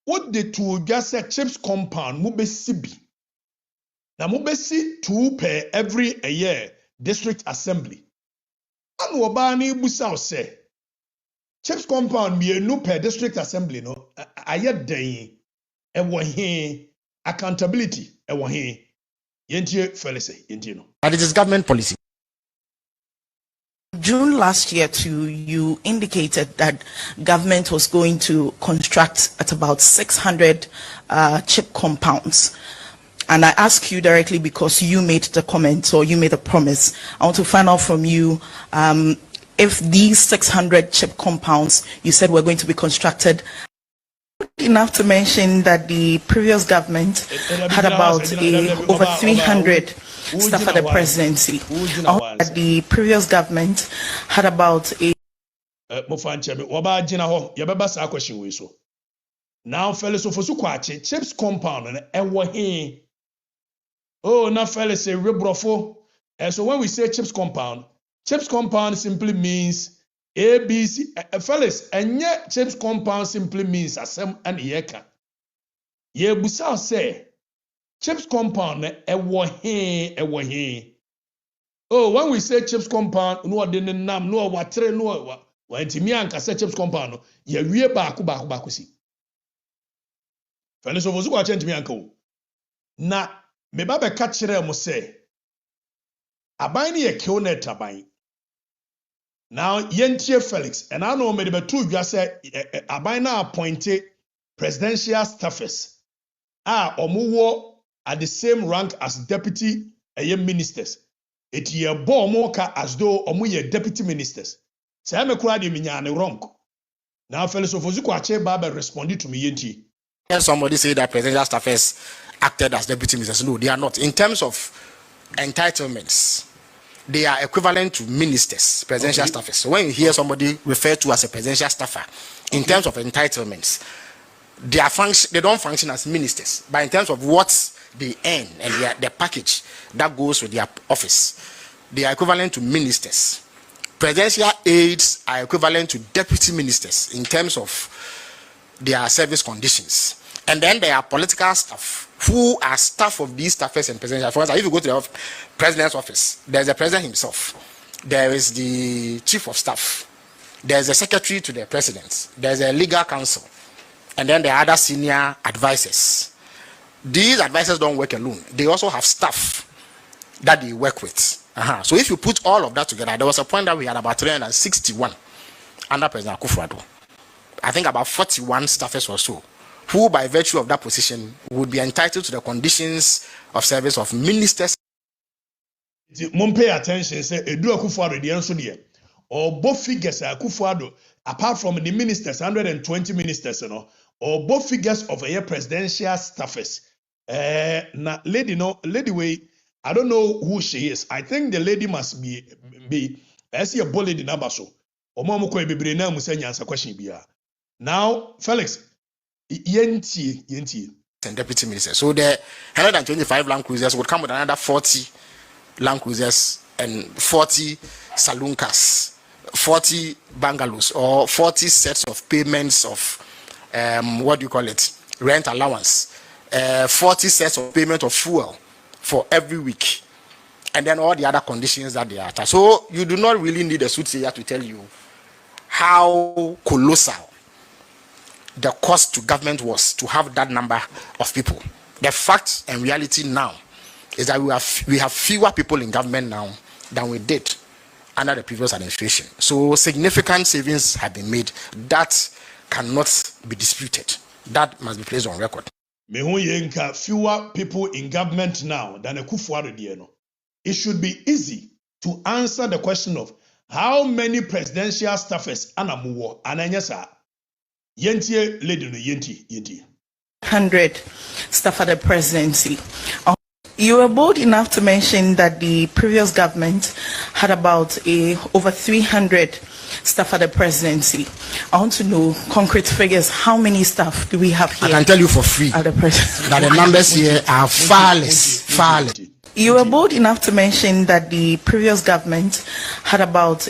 what the two just said chips compound, Mubesibi. Now, Mubesi 2 per every a year district assembly. And Wabani Busau say, chips compound be a new per district assembly. No, I yet day. Accountability. Yentie Felix, Yentino. But it is government policy. June last year too, you indicated that government was going to construct at about 600 chip compounds. And I ask you directly because you made the comment or you made a promise. I want to find out from you if these 600 chip compounds you said were going to be constructed. Enough to mention that the previous government had about over 300 staff at the presidency. The previous government had about now fellas of Osukwachi chips compound and ewa he. Oh, now fellas say rebrofo. So when we say chips compound simply means ABC. Fellas, and yet chips compound simply means asem and yeka. Ye busa say chips compound ewa he. Oh, when we say chips compound, no didn't nam, no watre, no when Timian can say chips compound, ye we baku si. Fellas of Osukwachi to me uncle. Na me baba kachire mo say aban ye kill net aban. Now yentie Felix and I know me the two you say aban na appointed presidential staffers omuwo at the same rank as deputy ministers. It ye bo moka as though omu ye deputy ministers. Say me kura de minyane wrong. Now Felix of Osukwachi baba responded to me yentie. Somebody say that presidential staffers acted as deputy ministers. No, they are not. In terms of entitlements, they are equivalent to ministers, presidential staffers. So when you hear somebody referred to as a presidential staffer, in terms of entitlements, they don't function as ministers. But in terms of what they earn and their package that goes with their office, they are equivalent to ministers. Presidential aides are equivalent to deputy ministers in terms of their service conditions. And then there are political staff who are staff of these staffers and presidential. For instance, if you go to the president's office, there's the president himself, there is the chief of staff, there's a secretary to the president, there's a legal counsel, and then there are other senior advisors. These advisors don't work alone. They also have staff that they work with. So if you put all of that together, there was a point that we had about 361 under President Akufo-Addo. I think about 41 staffers or so, who by virtue of that position would be entitled to the conditions of service of ministers. Mum pay attention, say Edu Akufo-Addo the answer there. Or both figures Akufo-Addo, apart from the ministers, 120 ministers, or both figures of a presidential staffers. Na lady way, I don't know who she is. I think the lady must be I see a bully in number so. Or mama ko be na musanya answer question bia. Now, Felix, yenti. And deputy minister. So the 125 Land Cruisers would come with another 40 Land Cruisers and 40 saloon cars, 40 bungalows, or 40 sets of payments of rent allowance, 40 sets of payment of fuel for every week, and then all the other conditions that they are attached. So you do not really need a soothsayer to tell you how colossal the cost to government was to have that number of people. The fact and reality now is that we have fewer people in government now than we did under the previous administration. So significant savings have been made. That cannot be disputed. That must be placed on record. Fewer people in government now than Akufo-Addo. It should be easy to answer the question of how many presidential staffers anamuwo ananyasa. Yentie lady no yenti. 100 staff at the presidency. You were bold enough to mention that the previous government had about over 300 staff at the presidency. I want to know concrete figures. How many staff do we have here? I can tell you for free at the presidency that the numbers here are far less. You were bold enough to mention that the previous government had about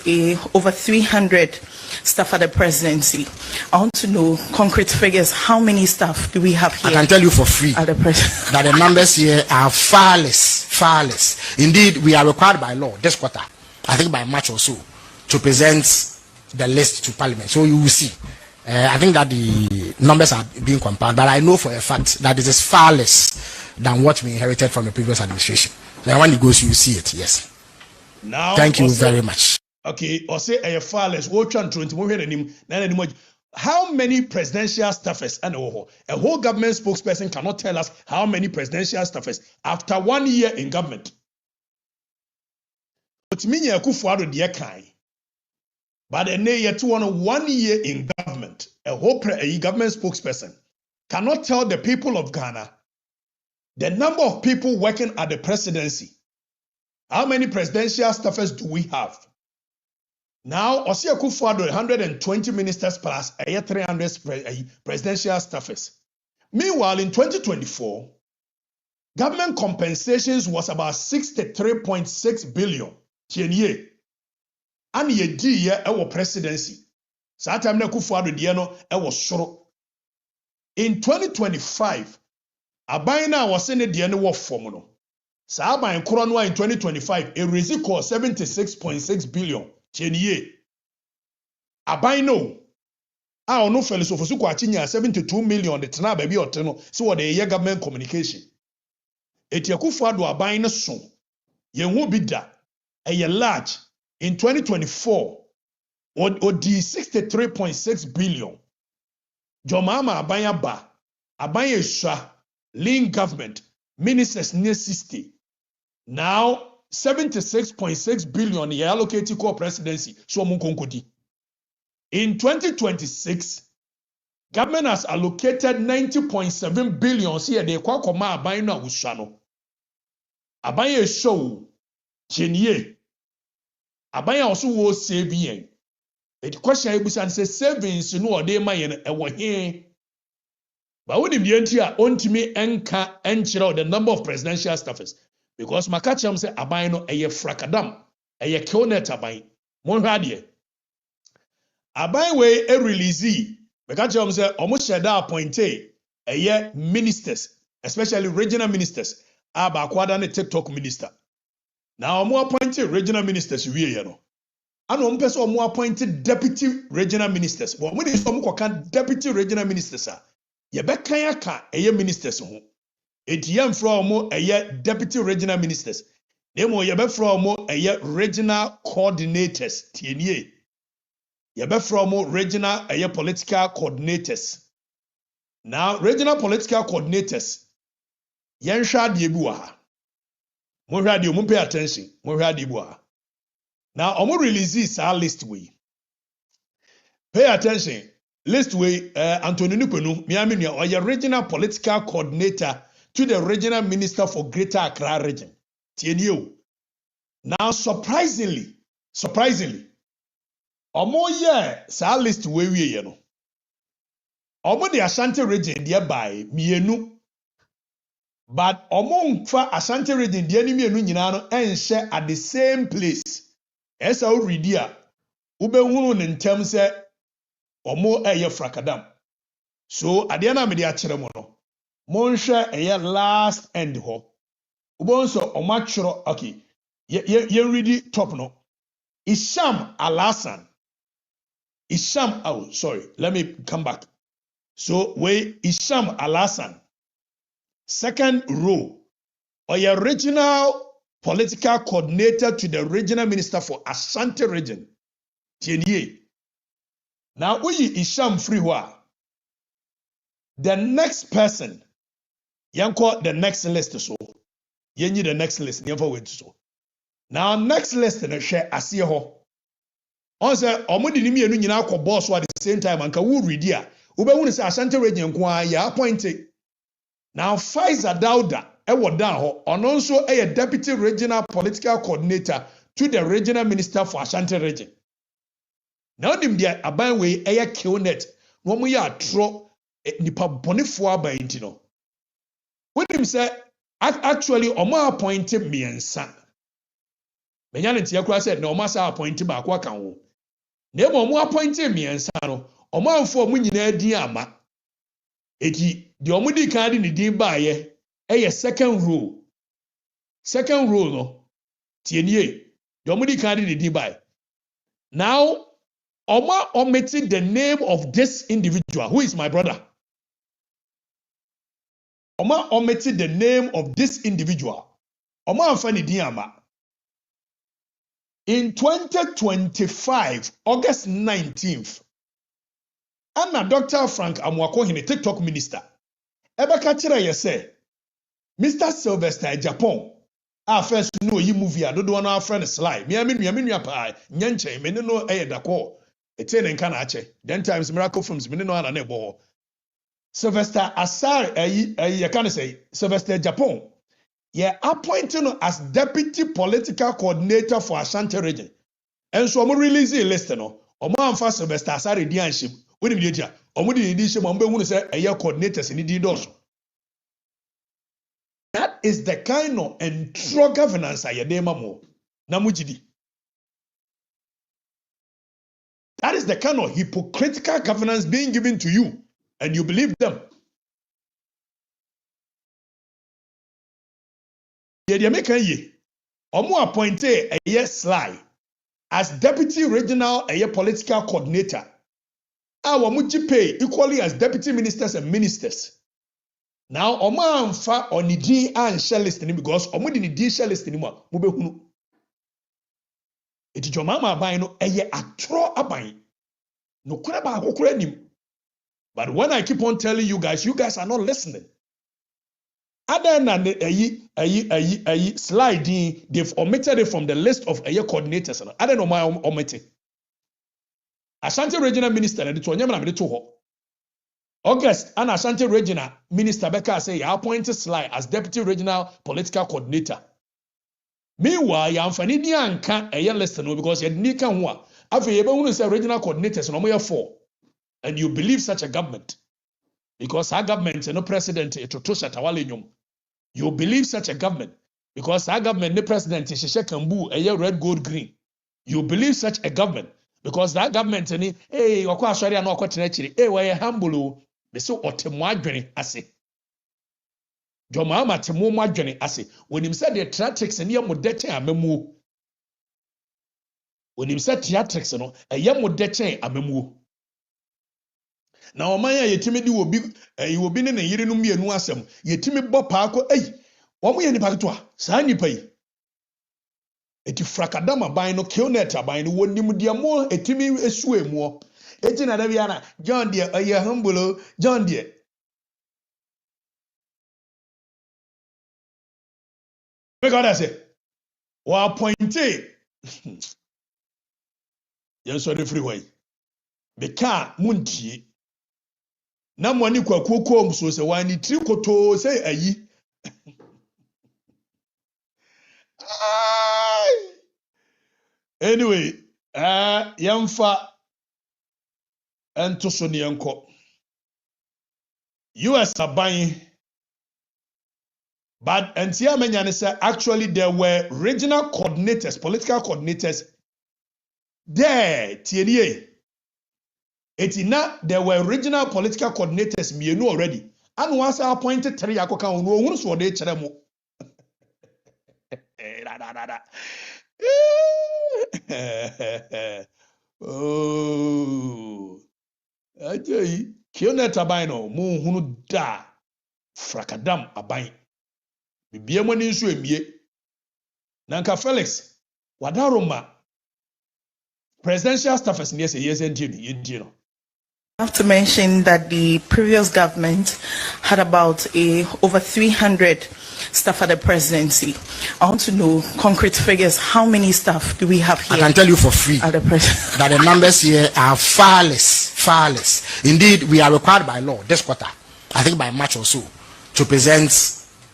over 300 staff at the presidency. I want to know concrete figures. How many staff do we have here? I can tell you for free at the presidency that the numbers here are far less. Indeed, we are required by law this quarter, I think by March or so, to present the list to Parliament. So you will see. I think that the numbers are being compiled, but I know for a fact that it is far less than what we inherited from the previous administration. Now, when it goes, you see it. Yes. Now, thank you very much. Okay, or say a farless, how many presidential staffers and a whole government spokesperson cannot tell us how many presidential staffers after 1 year in government. But me Kufuado dear kind. But a year 1 year in government, a whole government spokesperson cannot tell the people of Ghana the number of people working at the presidency. How many presidential staffers do we have? Now, Osia Kufuado 120 ministers plus 300 presidential staffers. Meanwhile, in 2024, government compensations was about 63.6 billion. Tienye. And ye di ye ewo presidency. Sa time na Kufuado die no ewo soro. In 2025, aban na wose ne die no wo fom no. Sa aban koro no in 2025 a raise cost 76.6 billion. Tienye. Aban no. A ono felisofosu kwa chinya 72 million de tena ba bi oteno so wo de ye government communication. Eti Kufuado aban no so. Ye hu bi da. A large in 2024 or the 63.6 billion. Jomama abanya ba abanya sha lean government ministers near 60. Now 76.6 billion ye allocated core presidency so munkonkodi. In 2026, government has allocated 90.7 billion here de kwa koma abanya no awusha no. Abanya show Chenye. Abaya also was saving. The question I was answer savings no ode ma yen ewo he. But when the entire ontimi enka enchira the number of presidential staffers because makacham say abaya no eye frakadam eye killnet abaya. Mon hwade. Abaya we e release makacham say omo sheda appointee eye ministers especially regional ministers aba kwada ne TikTok minister. Now, I'm appointed regional ministers. We are no. I know I'm appointed deputy regional ministers. But when you deputy regional ministers, you bet kayaka a ministers who. ATM from a deputy regional ministers. Nemo you bet from a regional coordinators. TNA. You bet from regional a political coordinators. Now, regional political coordinators. Yansha Diebuaha. Radio, pay attention. Now, I'm going to release our list way. Pay attention. List way, Anthony Nupenu, Miami, or your regional political coordinator to the regional minister for Greater Accra region. TNU. Now, surprisingly, Omo our list way we know. Omo the Ashanti region thereby, mienu. But among fa Ashanti region the enemy enu nyina no enhye at the same place. Esa o ready a ube hunu ne ntem se omo eye frakadam. So ade na me de akere mo no. Mo nhwe eye last end ho. Ube so omo akero okay. Ye ready top no. Isham Alasan. Sorry, let me come back. So we Isham Alasan. Second row, or your regional political coordinator to the regional minister for Ashanti region. Tienye. Now, we Isham Freewa. The next person, yanko the next list so. Yenyi the next list, never wait so. Now, next list in a share asiho. On say, omudi nimi enu nyina ko boss at the same time, and ka wu ready a. Ube wu say Ashanti region kwa ya appointed. Now, Pfizer Dauda, ewo down ho, and also a deputy regional political coordinator to the regional minister for Ashanti region. Now, them there aban we a killnet, no mo ya tro nipa bonifo aba intino. When him say actually omo appointed miensa. Menyan ntia kura said no omo sa appointed ba kwa kan wo. Na omo appointed miensa no, omo anfo omo nyina din ama. Eti the omudi card in the din baye a second row. Second row no. Tienye. The omudi card in the din baye. Now, Oma omitted the name of this individual, who is my brother. Oma omitted the name of this individual. Oma amfani diama. In 2025, August 19th, Anna Dr. Frank Amwako hine TikTok minister. Ebeka chira yese, Mr. Sylvester Japan. First no yi movie do one our friend slide. Me pa nyanche me no dako. Ete ne nka na ache. Then times miracle films me no ana na ebo. Sylvester Asar you can say Sylvester Japan. Appointed as deputy political coordinator for Ashanti region. And so I'm releasing a list no. Omo amfa Sylvester Asar di anshim. Woni me dia. Omo di shim omo be hunu say coordinators ni di doso. That is the kind of true governance I yedema mo. Namujidi. That is the kind of hypocritical governance being given to you, and you believe them. Yediameka Omo appointed Sly as deputy regional political coordinator. Our muji pay equally as deputy ministers and ministers. Now, Oma amfa onidi and shellist ni because omudi ni di shellist ni mo be hunu. Eti jomama aban no atro aban. No kura ba akokura nim. But when I keep on telling you guys are not listening. Other than sliding, they've omitted it from the list of coordinators. I don't know my omitted. Ashanti regional minister na to nyama na me to ho. August and Ashanti regional minister Becca say you appointed Sly as deputy regional political coordinator. Meanwhile, you amfani di anka list no because you need kan ho a. Afi you be say regional coordinators no more 4. And you believe such a government. Because our government no president etotosha tawale nyom. You believe such a government because our government no president Sh0cks red gold green. You believe such a government because that government ni wakwa asori na okotena chiri we humble be so otemo adwene ase. Joma ama temo mo adwene ase. When him said the theatrics ni amodechen amemu. When him said theatrics no modechen amemu. Na oman ya yetimi di wobi ne yire no mienu asem yetimi bo paako wo ye nipa to a saa nipa yi eti frakadama ban no killnet ban no wonim dia mo etimi esu emu eti na da bia na John de humble John de we got to say wa appointed yan so the freeway be ka muntie na money kwakuo so se wani trikoto say ayi anyway yamfa ento so ne enko US aban but entia menya ne say actually there were regional coordinators political coordinators there tienie. Etina, there were regional political coordinators mienu already. And once I appointed 3 akoka onu so de kire mo. Oh. Ajay, killnet aban no mo hunu da frakadam aban. Bibie mo ni nso emie. Nanka Felix, wadaroma presidential staffers near say yes and you. I have to mention that the previous government had about over 300 staff at the presidency. I want to know concrete figures. How many staff do we have here? I can tell you for free at the that the numbers here are far less. Indeed, we are required by law this quarter, I think by March or so, to present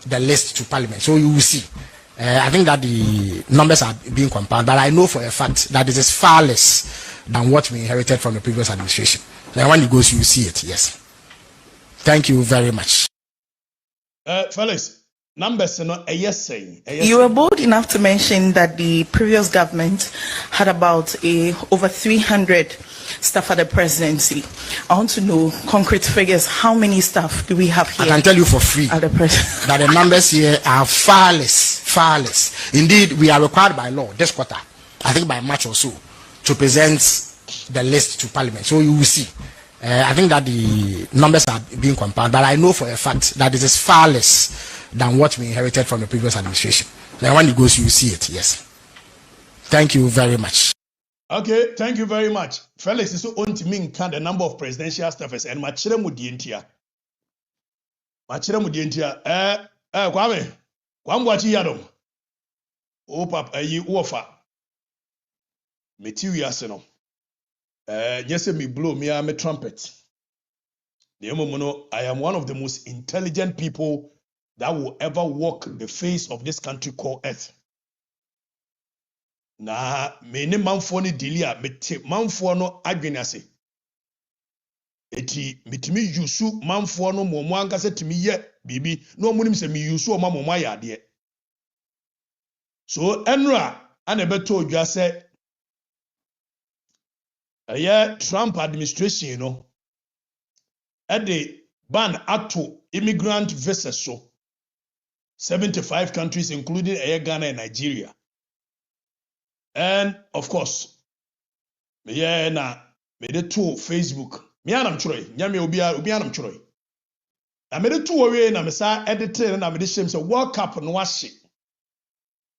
the list to Parliament. So you will see. I think that the numbers are being compiled, but I know for a fact that it is far less than what we inherited from the previous administration. And when it goes, you see it. Yes. Thank you very much. Felix, numbers are not a yes saying. You were bold enough to mention that the previous government had about over 300 staff at the presidency. I want to know concrete figures. How many staff do we have here? I can tell you for free at the that the numbers here are far less. Indeed, we are required by law this quarter, I think by March or so, to present the list to Parliament. So you will see. I think that the numbers are being compounded, but I know for a fact that it is far less than what we inherited from the previous administration. Then when it goes, you see it. Yes. Thank you very much. Okay, thank you very much. Felix is on to me count the number of presidential staffers and machire mudientia. Machire mudientia. Kwame. Kwamwachi yadom. O pap ayi uofa. Material seno. Yes, me blow me a trumpet. I am one of the most intelligent people that will ever walk the face of this country called Earth. Na mene manfo ni dilia mete manfo no adwenase. Eti mitimi yusu manfo no momo ankasa timi ye bibi no munim se mi yusu o ma momo ayade. So enra ana beto odwa se Trump administration no the ban ato immigrant visas so 75 countries including Ghana and Nigeria. And of course, me de to Facebook. Me anam churoi. Nyame obi anam churoi. Na me de to we na me sa edit na me de shem say World Cup no wahye.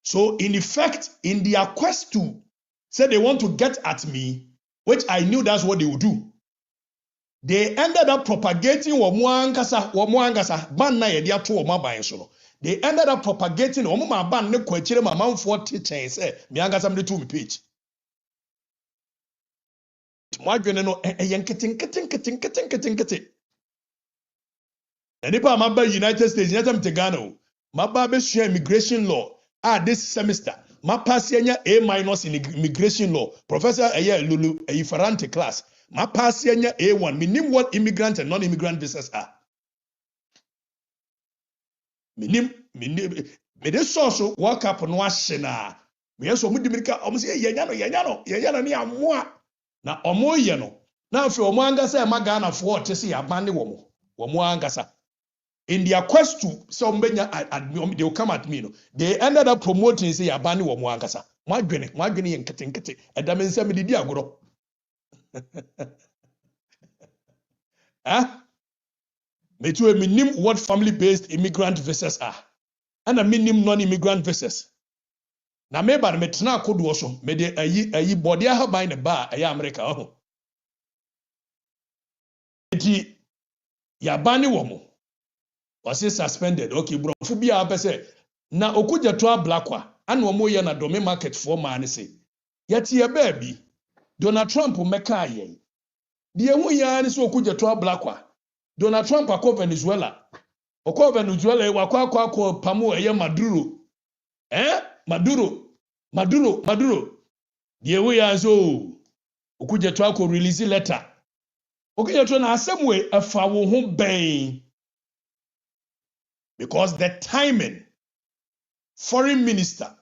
So in effect, in their quest to say they want to get at me, which I knew that's what they would do. They ended up propagating wamwangasa ban na ye dia to o maban so no. They ended up propagating omo ma ban ne kwachire ma manfo techen say me angasa me to me page. Mwadwene no eyenketen. Na nipa maba United States nyata mte Ghana o. Maba be sua immigration law this semester. Ma pass enya A- in immigration law. Professor Lulu Ferrante class. Ma pass enya A1. Minim what immigrant and non-immigrant visas are. Me de so World Cup no ahye na me so mu dimirika omo se yenya ni amoa na omo ye no na afi omo angasa e magana fo ote se yabane womo angasa in their quest to some benya they will come at me no they ended up promoting say yabane womo angasa mwadwene ye nkete edam nsa me didi agoro me too minim what family based immigrant visas are and a minimum non-immigrant visas. Na me ba me tena akodo so me de ayi body ahaban ne ba America ho. Eti ya bani wo mo. Was suspended. Okay, bro. Fu bia pese na okugye to ablakwa ana wo mo ye na dome market for man say. Yeti ye baby. Donald Trump meka ye. De hu ya ni so okugye to ablakwa. Donald Trump akọ Venezuela. Okọ Venezuela e wakọ pamo eye Maduro. Maduro. The way as okuje to akọ release letter. Okuje to na asem we afa wo ho ben. Because the timing, foreign minister,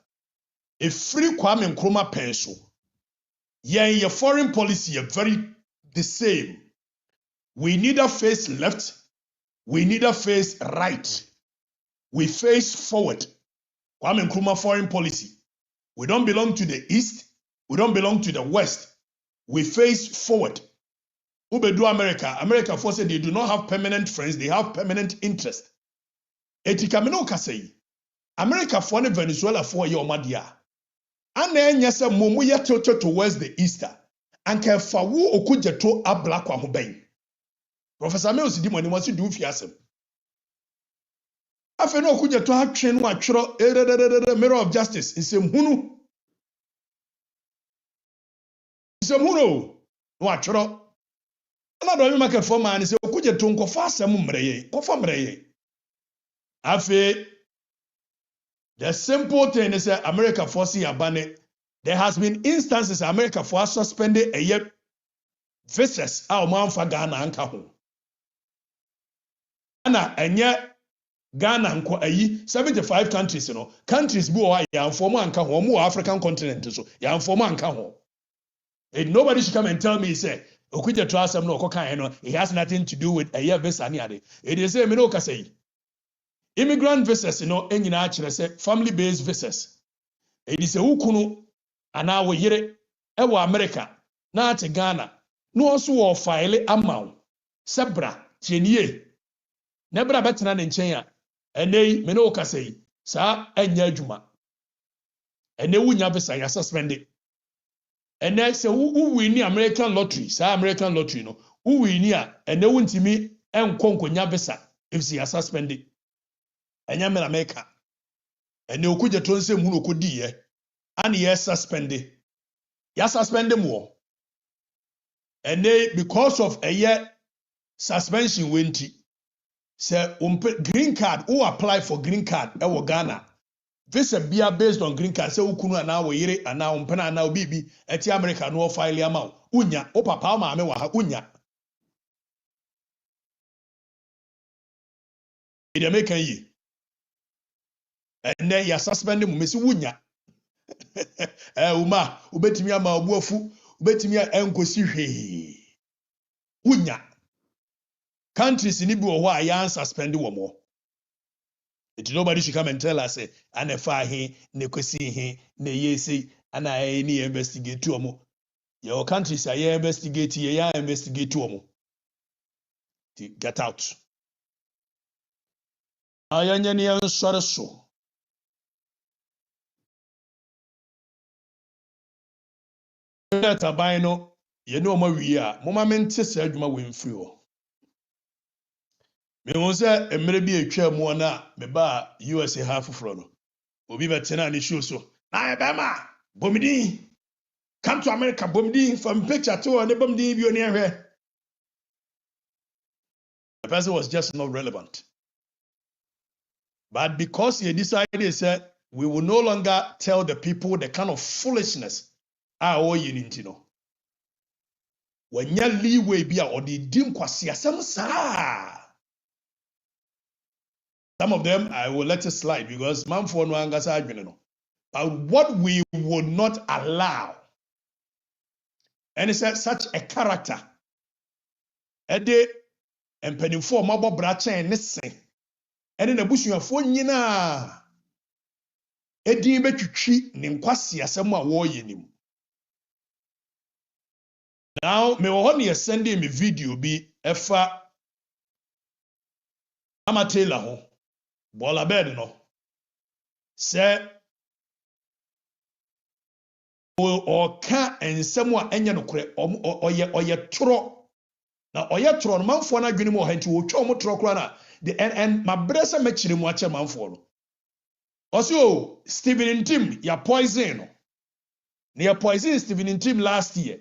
a free Kwame Nkrumah pencil, your foreign policy are very the same. We neither face left, we neither face right. We face forward. Kwame Nkrumah foreign policy. We don't belong to the east, we don't belong to the west. We face forward. Ubedu America for say they do not have permanent friends, they have permanent interest. Etikamino kasei. America for Venezuela for your madia. Ana enyese momu ye towards the easter. Anke fawu okuje to ablakwa ho ben. Professor Mills di money wasi do fiasem. Afe no okuje to atwe no atworo mirror of justice nsem hunu. Nsem hunu no atworo. Ana do market for man say okuje to nkofa asem mreye. Kofa mreye. Afe the simple thing is that America forcing a ban. There has been instances America for suspended a year visas our man for Ghana and Kaho. Ghana and yet Ghana and 75 countries, countries who are young former and Kaho, more African continent, so young former and Kaho. And nobody should come and tell me, say, Okuja trust him no cocaine, it has nothing to do with a year visa. It is a Minoka say. Immigrant visas, actually say family-based visas. It is a ukunu, and now we hear it. Ewa America, na ate Ghana, no also wo file amount sebra tienie nebra betena ne nchen a enei me ne wo kasai sa anya adwuma ene wunya visa ya suspend ene se wu win American lottery sa American lottery no wu win a ene wuntimi enkonkonya visa if ya suspend enya me na America ene okuje tonse mu no kodi ye and yes suspend ya suspend mo ene because of a year suspension wenti say green card who apply for green card e wo Ghana visa bia based on green card say ukunu ana wo yire ana umpena ana obibi eti America no file amount unya o papa ma me wa ha unya e dey make yi ene ya suspend mu mesi unya uma ubetimi ama obuafu ubetimi enkosi hwe unya countries ni bi wo ho a ya suspend wo mo. Nobody should come and tell us and if I ne kwesi he ne yesi and I ni investigate to omo. Your countries are investigate ye investigate to omo. Get out. Ayanya ni answere so. That abino ye no ma wi a moma mente se adwuma we mfiri ho. Me won se emre bi etwa mu na me ba USA half fro no. Obi betena ni show so. Na ebema bomidi come to America bomidi from picture to ne bomidi bi oni ehwe. The person was just not relevant. But because he decided, he said, we will no longer tell the people the kind of foolishness all you need to know. When you leeway be or the dim kwasia some of them I will let it slide because man for no angasa adwene. But what we will not allow, and it's such a character, ede empenifo mabo bracha enese. And in a bush, you have 4 yina. Edi betwitwi ne nkwasi asem a wo yenim. Now me wo ne sending me video bi efa amatela ho. Bola bed no. Se o ka ensem a enye no kure oye tro. Na oye tro no manfo na dwene mu o hanti wo twa mo tro kura na and my brother mechire mu ache manfo no. Also, Stephen Tim, ya poison. Near poison Stephen Tim last year.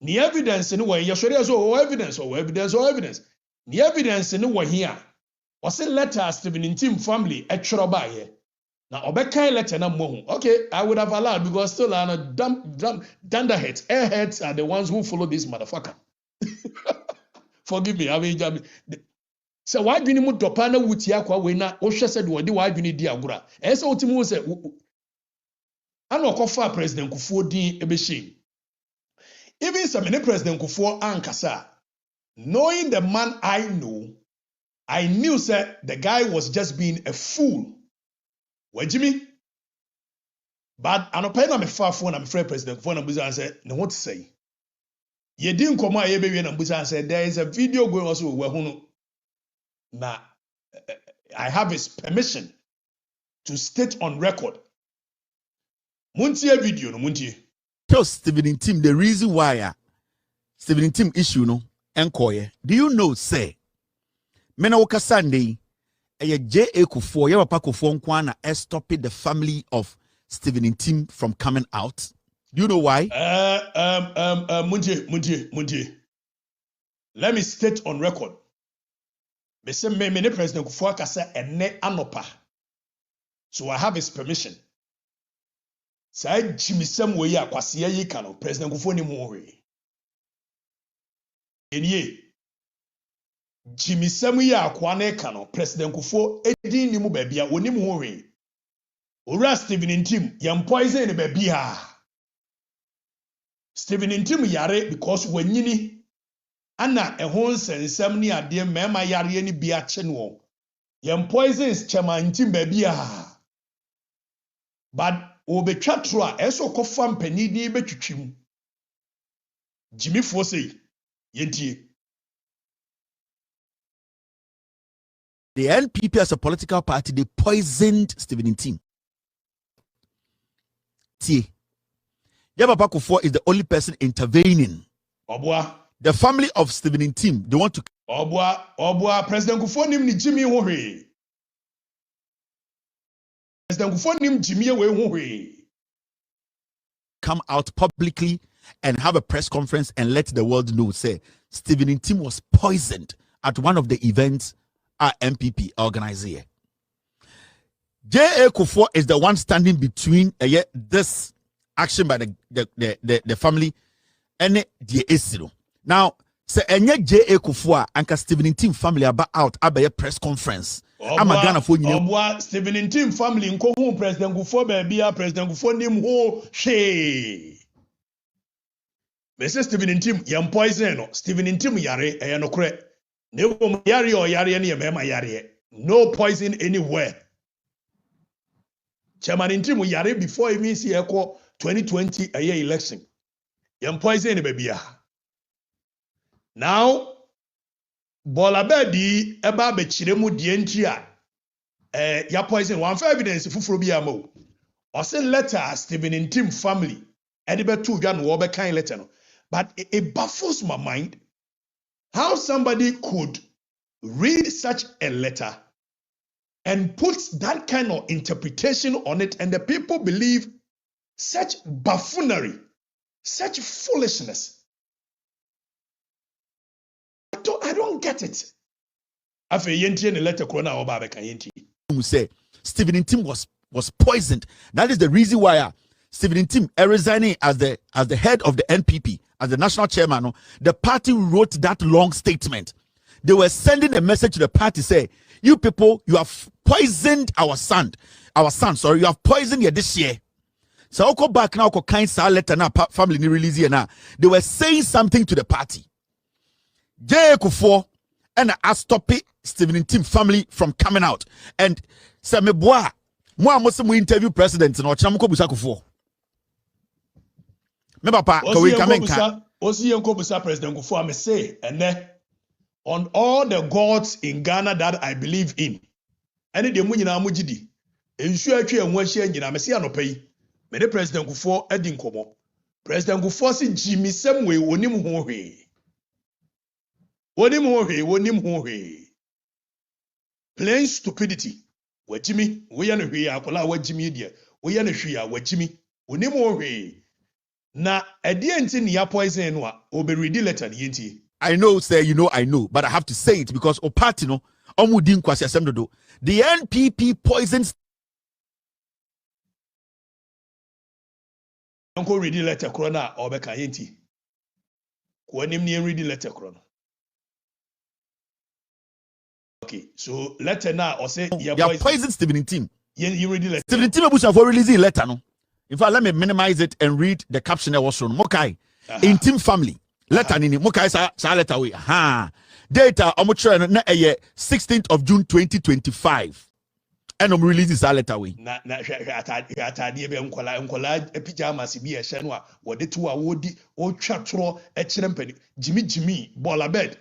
The evidence in way, you should evidence. The evidence in way here was a letter Stephen Tim family at Chorobaye. Now, Obeka letter na mo. Okay, I would have allowed because still are not dunderheads. Airheads are the ones who follow this motherfucker. Forgive me, I mean. So why do you need to partner with Yakwa when Osha said what do why do you need Diagura? As Otimu said, I know Kofa President Kufuor Din Ebeshi. Even some many President Kufuor Ankasa, knowing the man I know, I knew that the guy was just being a fool. What Jimmy? But I know I'm a far phone, I'm afraid President Kufuor and said, no what to say. You didn't come out here and said there is a video going also where now, I have his permission to state on record. Muntie video no muntie. Tell Stephen Tim the reason why Stephen Tim issue no enkoye. Do you know say mena woka Sunday J.A. Kufuor ya papa Kufuor nkwa na stopping the family of Stephen Tim from coming out? Do you know why? Muntie. Let me state on record. Me say me President Kufuor kasa ene anopa. So I have his permission. Say jimisem we ya kwase yi kano President Kufuor ni mu we. Eniye. Jimisem ya kwa na kano President Kufuor edi ni mu ba bia oni mu we. Ora Stephen Tim yam poison ni ba bia. Stephen Tim yare because wanyini Anna ehon sensem ni ade mema yare ni bia che no. Yem poisons chairman Tim babia. But obetwa tro a eso kofa mpani ni betwitwim. Jimmy Fossey, yentie. The NPP as a political party, they poisoned Stephen Ntim. Tie. Yababa Kufuor is the only person intervening. Obwa. The family of Stephen Ntim, they want to. Obwa, President Kufuor nim ni Jimmy Hohe. President Kufuor nim Jimmy Hohe. Come out publicly and have a press conference and let the world know, say, Stephen Ntim was poisoned at one of the events our MPP organized here. J.A. Kufuor is the one standing between this action by the family and the ACO. Now, say any J.A. Kufuor and Stephen Ntim family about out a press conference. I'm a Ghana for you. Stephen Ntim family in Kohun President Kufuor baby, President Kufuor nim ho she. Mr. Stephen Ntim yam poison. Stephen Ntim yare no no poison anywhere. Chairman Ntim yare before he means 2020 a year election. Yam poison baby. Now, Bolabedi eba bechiremu dientia. Ya poison one for evidence fufuro bi amo. Or send letter Stephen Ntim family. Edibe two jan wo be kind letter no. But it baffles my mind how somebody could read such a letter and put that kind of interpretation on it, and the people believe such buffoonery, such foolishness. I don't get it. After yenti and letter corona or babeka yenti. We say Stephen Ntim was poisoned. That is the reason why Stephen Ntim resigning as the head of the NPP, as the national chairman. The party wrote that long statement. They were sending a message to the party, say, you people, you have poisoned our son. You have poisoned here this year. So I'll go back now, kind letter now, family release here now. They were saying something to the party. J.A. Kufuor and I stop it, Stephen Ntim family from coming out. And say me boy, moi must interview president no Chamuko Busa Kufuor. Me papa, can we come in? Osi Yanko Busa President Kufuor me say, and then on all the gods in Ghana that I believe in, any de munyina mujidi, ensu atwe enwa nyina me say anopai. Me de President Kufuor edi nkomo. President Kufuor si Jimmy Semwe onim ho hwe. Wonim ho. Plain stupidity. Wa Jimmy, we ya no hwe akola wa Jimmy dia. We ya no hwe a wa Jimmy. Onim ho hwe. Na enti ni ya poison no a oberedi letter ni enti. I know, sir, I know, but I have to say it because o party no omudin kwasi asem dodo. The NPP poisons. Uncle read the letter corona or beka yenti. Ko anim ni read the letter corona. Okay, so letter now or say you poison Stephen Ntim. You read the letter. Stephen Ntim Abusa for releasing letter no. In fact, let me minimize it and read the caption that was shown. Mokai, Ntim family. Letter nini. Mokai sa letter we. Data omutre na 16th of June 2025. And I'm releasing sa letter we. Na atade be nkola pajamas bi e hye no a wode to a wodi o twatro e kire mpani. Jimmy bola bed.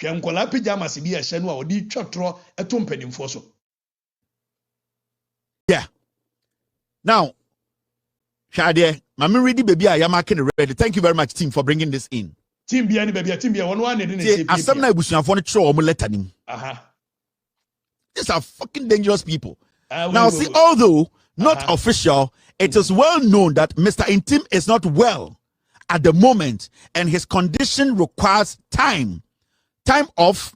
Hwe nkola pajamas bi e hye no a wode twatro e to mpanimfo so. Yeah. Now, Shade, Mama ready baby, I am marking ready. Thank you very much, team, for bringing this in. Team be any baby, team be one didn't say. As some night we should have wanted to show letter him. These are fucking dangerous people. Now, see, although not official, it is well known that Mr. Ntim is not well at the moment, and his condition requires time off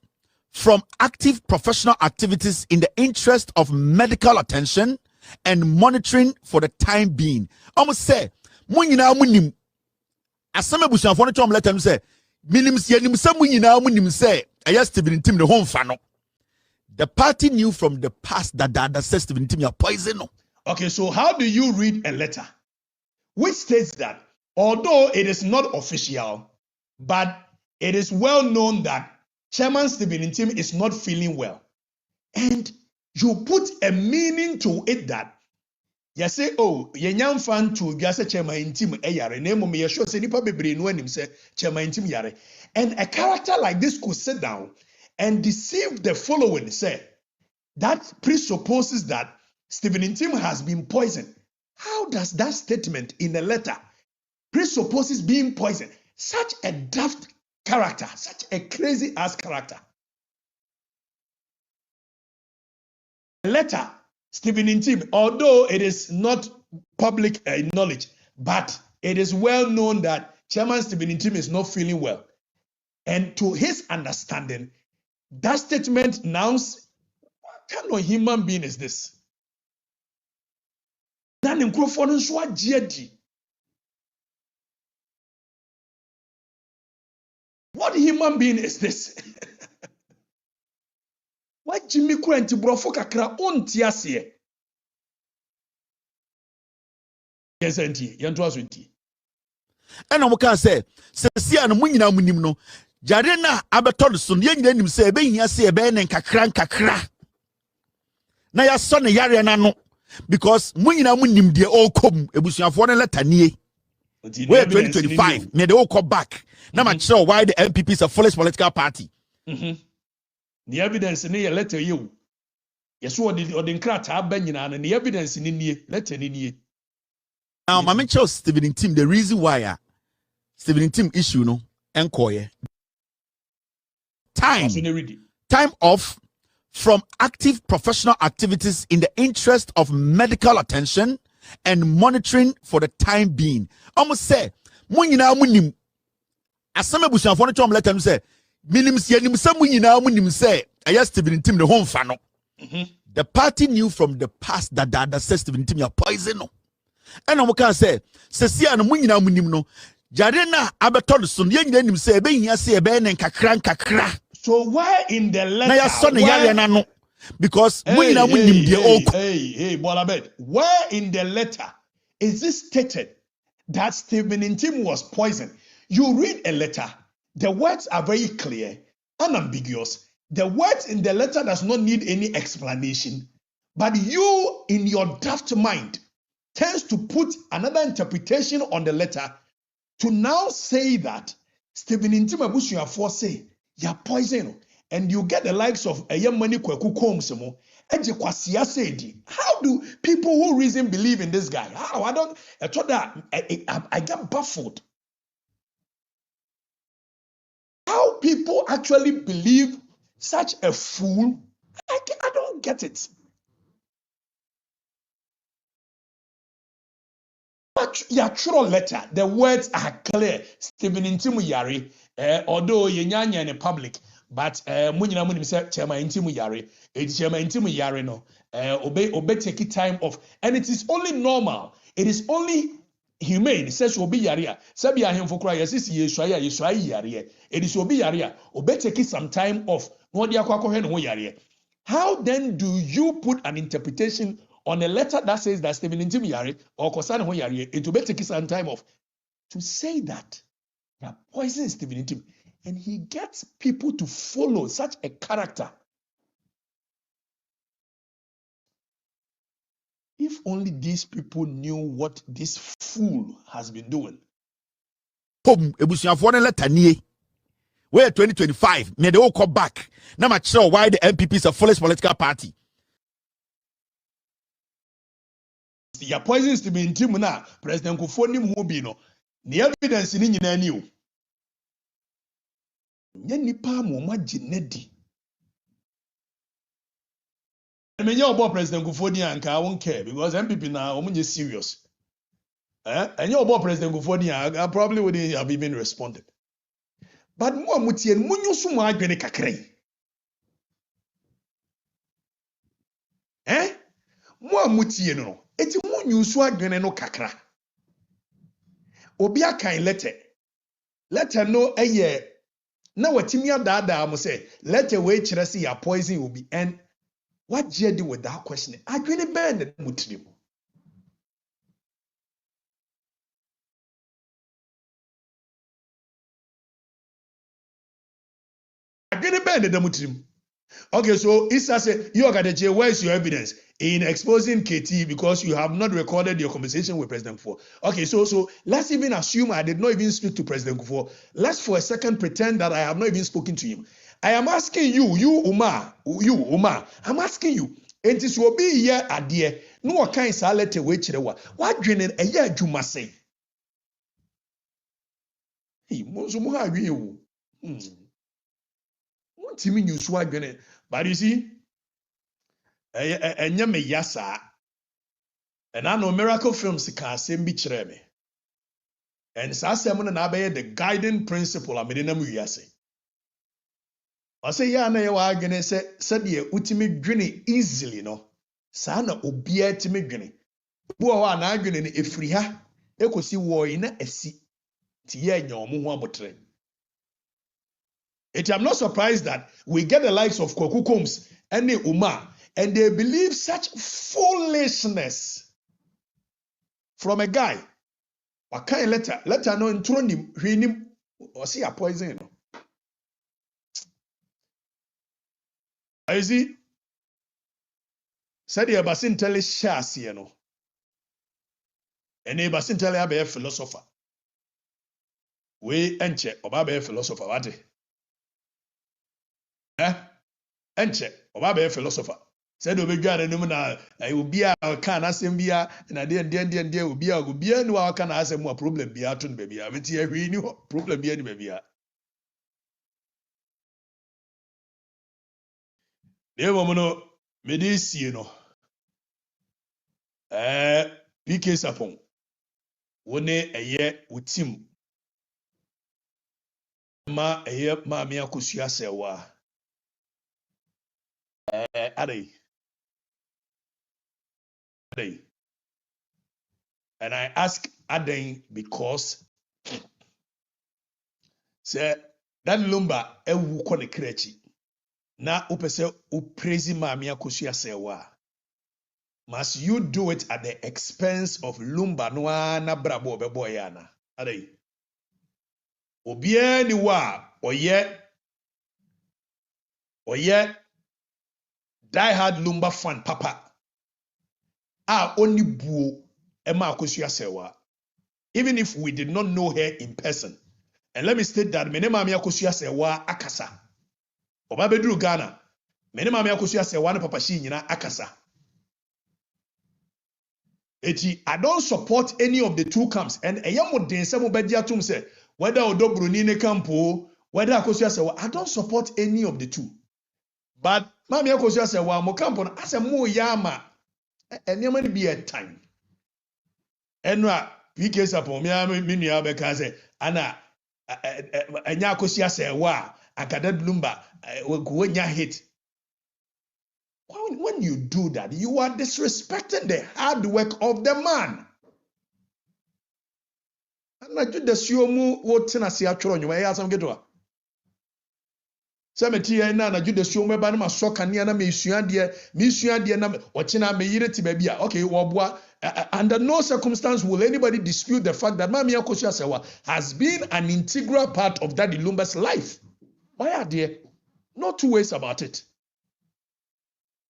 from active professional activities in the interest of medical attention and monitoring for the time being. Almost say, munim. As some of us want to let them say, minim some munim say, I just Stephen Ntim the home fan. The party knew from the past that says Stephen Ntim are poison. Okay, so how do you read a letter which states that although it is not official, but it is well known that Chairman Stephen Ntim is not feeling well, and you put a meaning to it that You say, oh, yenyan fan to just chairman team yare. Name me sure say nipa bebre no anim say chairman team yare. And a character like this could sit down and deceive the following. Say that presupposes that Stephen Ntim has been poisoned. How does that statement in a letter presupposes being poisoned? Such a daft character, such a crazy ass character. A letter, Stephen Ntim, although it is not public knowledge, but it is well known that Chairman Stephen Ntim is not feeling well. And to his understanding, that statement announced what kind of human being is this? What human being is this? What Jimmy Kurenti Brofo kakra ontiasie? Yes, auntie. Yanto asunti. Ena mo kan say sia no munyina munim no jare na abeto so ye nyina nim say be hia say be ne kakra na ya so ne yare na no because munyina munim de okom ebusuafo ne letanie we 2025 me de okọ back na ma kire why the MPP is a foolish political party. The evidence in your letter you. Yes, what did Odinkrata Benina and the evidence in the letter in ye. Now, my mention Stephen Ntim, the reason why Stephen Ntim issue no enquire time off from active professional activities in the interest of medical attention and monitoring for the time being. Almost say, Munina Munim. As some abusan for the let them say. Minim some munim say I just Stephen Ntim the home fano. The party knew from the past that the says Stephen Ntim ya poison no. And I can say Sesia no munim no Jarena abeton so ye nim say be hia say be ne kakra. So why in the letter because hey Bolabed, where in the letter is it stated that Stephen Ntim was poisoned? You read a letter. The words are very clear, unambiguous. The words in the letter does not need any explanation. But you, in your daft mind, tends to put another interpretation on the letter to now say that Stephen Ntim abusuafo say you're poison, and you get the likes of Ayamani Kweku Komsemo. How do people who reason believe in this guy? How? I get baffled. How people actually believe such a fool, I don't get it. But your true letter, the words are clear. Stephen Ntim yare, although yenyanya in the public, but munyina munim say Chairman Ntim yare, Chairman Ntim yare no, obey take time off, and it is only normal. It is only humane. It says obi yare. Sabi ahemfo kra yesi yesua yare. It is obi yare. Obe take some time off. No dia kwa kohwe no yare. How then do you put an interpretation on a letter that says that Stephen Ntim yare or Kosan ho yare? It obe take some time off to say that they are poisoning Stephen Ntim, and he gets people to follow such a character. If only these people knew what this fool has been doing. Ebusuafo ne letter nie. Where 2025, may they all come back. Now I'm sure why the MPP is a foolish political party. Your poisons to be in Timuna, President Kufonim Hubino. The evidence in Indian new. Yenipa Moma Jinedi. I mean, you're about President Kufonia and I won't care because MPP now are serious. And you're about President Kufonia, I probably wouldn't have even responded. But more mutien munyo suma agwene kakrai. More mutien no. Eti munyo suma agwene no kakra. Obi akan letter. Letter no eye. Na watimi adada mo say letter we kire say ya poison obi. And what do you do with that question? Agwene ben the mutrim. Agwene ben the mutrim. Okay, so Issa said, you Okatakyie, where is your evidence in exposing KT because you have not recorded your conversation with President Kufuor? Okay, so let's even assume I did not even speak to President Kufuor. Let's for a second pretend that I have not even spoken to him. I am asking you, Umar, I'm asking you. It is will be here at the no kind salete which what dreaming a year you must say. Hey, Monsumuha, you. What do you mean you swag? But you see, and me yasa. And I know Miracle Films can same be me. And Sassamon and Abbey, the guiding principle, I made in a muyase. I say, ya na yawa gonna say, said ye ultimate drinning easily, no. Sana obia to me drinning. Boa na drinning a free ha, echo see war in a seat. Tia nyomu botre. I'm not surprised that we get the likes of Kwaku Combs and the Umar, and they believe such foolishness from a guy. What kind of letter no intro him or see a poison. I see. Said the Basin tell Sh0cks, you know. And the Basin tell a philosopher. We enche oba philosopher what? Enche oba philosopher. Said we be no na I will be a can asem bia na dey will be a no can asem more problem bia to baby. I mean here ni problem bia ni baby. Dey mo no me dey see no. PK Sapon. Wone eye utim. Ma eye ma me akosua sewa. Adey. And I ask Adey because say that lumba ewu kone krechi. Na upese uprezi ma me akosua sewa. Must you do it at the expense of lumba noa na brabo bebo yana? Adey. Obie ni wa oye die-hard lumba fan papa. Only buo Emma Akosua sewa. Even if we did not know her in person. And let me state that mene mami Akosua sewa akasa. Oba bedru Ghana. Mene mami Akosua sewa na papa shi nyina akasa. I don't support any of the two camps. And eyamo den se mo bedia tum se whether Odobroni ne campo, whether Akosua sewa, I don't support any of the two. But mami Akosua sewa mo campo na ase mo yama. And you might be a time. And PK Sapon, me nua beka say, ana enya Akosua sewa, akadad lumba, wenya hit. When you do that, you are disrespecting the hard work of the man. And I do the siomu wotina si atworo nyu ya asam geto. Semeti na na jude siomu ba na masoka ne na me sua de na ochina me yire ti ba bia. Okay, wo under no circumstance will anybody dispute the fact that Mami Akosua sewa has been an integral part of Daddy Lumba's life. Why are there? No two ways about it.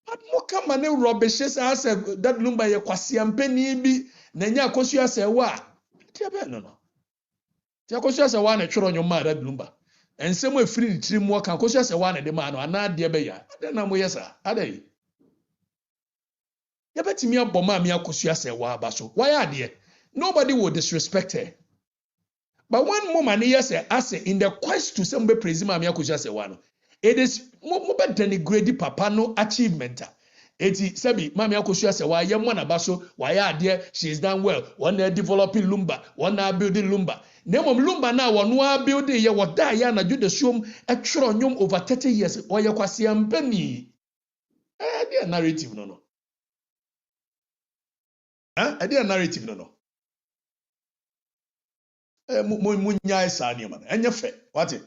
But moka mane rubbish as that Lumba ye kwasi ampeni bi na nya Akosua sewa. Tia be no. Tia Akosua sewa na tworo nyoma that Lumba. Ensemo efiri ni tiri mu kan Akosua sewa na de ma no ana de be ya. Ade na mo yesa. Ade. Ya betimi aboma Mami Akosua sewa aba so. Why are there? Nobody will disrespect her. But one moment yes as in the quest to some be praise Mami Akosua sewa no. It is mo be denigrate papa no achievement. Eti sebi Mami Akosua sewa ye mo na ba so why are there? She is done well. One developing Lumba, one building Lumba. Nemom Lumba na one building ye what die ya na jude shom a tworo nyom over 30 years or ye kwasi ampani. Their narrative no. Their narrative no. Munyai sa ni man. Enye fe. What it?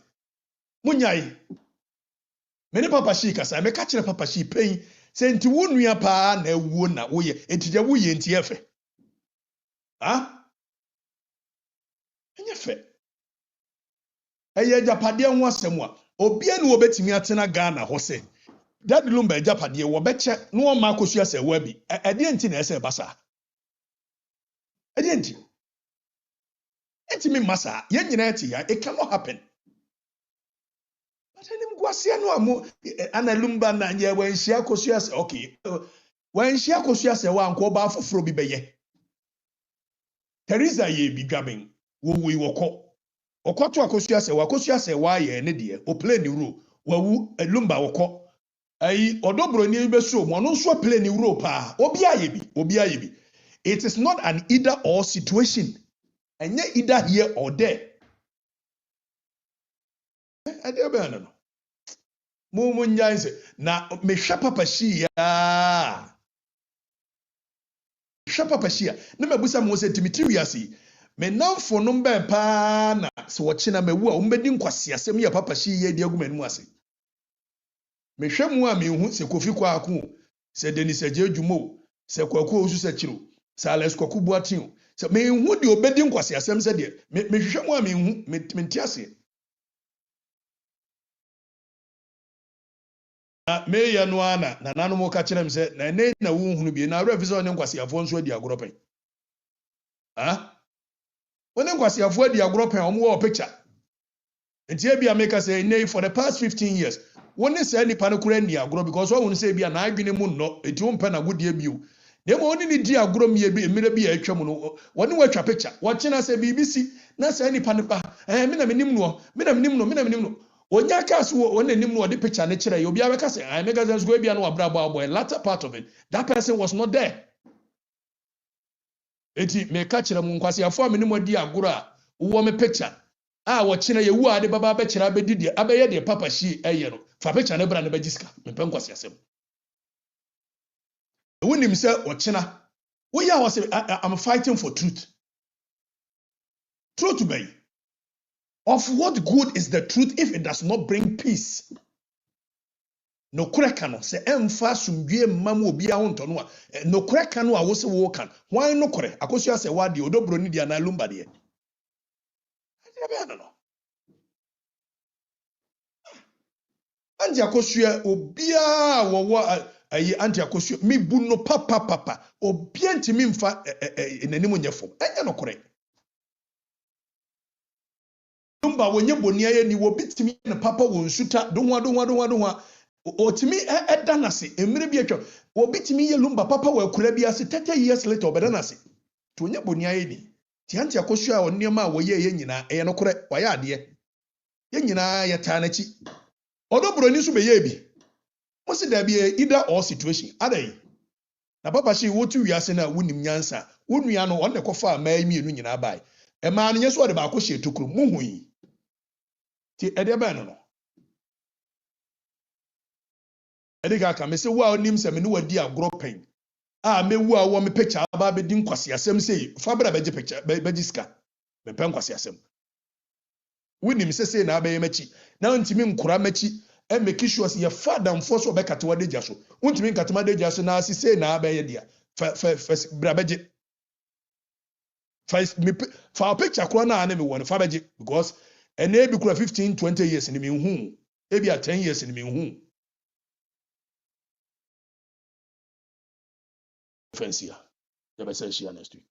Munyai. Mene papa shi kasa me ka kire papa shi pen se nti wo nua pa na ewuo na wo ye entije wo ye nti efe. Enye fe. Eye japade ho asem a obia ne obetimi atena Ghana ho se that lumba Japadi, or betcha, no Marcus Yas a webby. I didn't think I said Bassa. I didn't. It's me, Massa, Yanati, it cannot happen. But Animguase3 no amo analumba na ye when Sh0cks say okay. When Sh0cks say wa nko ba foforo bi beye. Teresa ye bi dwaben wo wi woko. Okoto akosua say wa ye ne de o play ni role. Wa wu lumba woko. Ayi odobro ni be so mo no so play ni role pa. Obi aye bi. It is not an either or situation. Enye either here or there. I dey be no. Mumu nyanse na mehwa papa shia na mabusa mo se Timothy wiase me namfo no mbe pa na se wo kina mewu a umbedi nkwase asem ya papa shia di agumanu ase mehwa mu a mehu se Kofi Kwaku se Denis Ajejumo se Kwaku osu se chiro se Alex Kwaku Boatin se mehu di obedi nkwase asem se de mehwa mu a mehu mentiase meya no ana na nanom ka kyerem se na ne na wo hunu bi na awra fi se one nkwasiafo nso adi agoropen one nkwasiafo adi agoropen omo wo picture enti bia make say nay for the past 15 years one say nipa no kura ni agoro because wo hunu say bia na adwene mu no enti wo mpa na godie bio na mo oni ni di agoro mi bi emire bi atwa mu no wone watwa picture wo kyena say BBC na say nipa no ba me na menim no Onya kas wo nanim no de picture ne kire obi abeka say I make us go bia no abrabo boy latter part of it that person was not there eti me ka kire mu nkwase afo amenim odi agoro a wo me picture wo kire ye wu ade baba be kire abedidi abeye de papa shi eye no fa picture ne bra ne bagiska me pe nkwase asem wonim say wo kina wo ya wo say I'm fighting for truth to be. Of what good is the truth if it does not bring peace? No krekano se emfa sumdue mamu obi ahonto no a no krekano a wo se wo kan wan no kore akosua se wade odobro ni dia na lumba de no anti akosua obia wo ayi anti akosua mi bu no papa obi anti mi mfa nanim nyefo enye no kore lumba wonye bonia ye ni wo bitimi ne papa wo nsuta donwa otimi edanase emire bi atwa wo bitimi ye lumba papa wo akura bi ase 30 years later obedanase to onye bonia ye ni ti anti akosua a onema a wo ye nyina eye no kore wa ya ade ye nyina ye ta na chi odobro ni so be ye bi mo se da bi either or situation adai na papa shi wo tu wiase na wonim nyansa wonua no on ne kofa mai mienu nyina bai e ma no yeso de ba ko hye tokuru muhu yi ti ede ba no ediga ka me se wo a onim se me no wadi agoro pen a me wu a wo me picture ba be di nkwase asem sei fa bra be gi picture be gi ska me pen nkwase asem wonim se sei na abaye machi na ntimi nkura machi e make sure ye father mfo so be katewa deja so ntimi nkatema deja so na asi sei na abaye dia fa bra be gi fa picture kura na me won fa be gi because and maybe 15-20 years in the mean maybe 10 years in the mean fancy ya be say share next week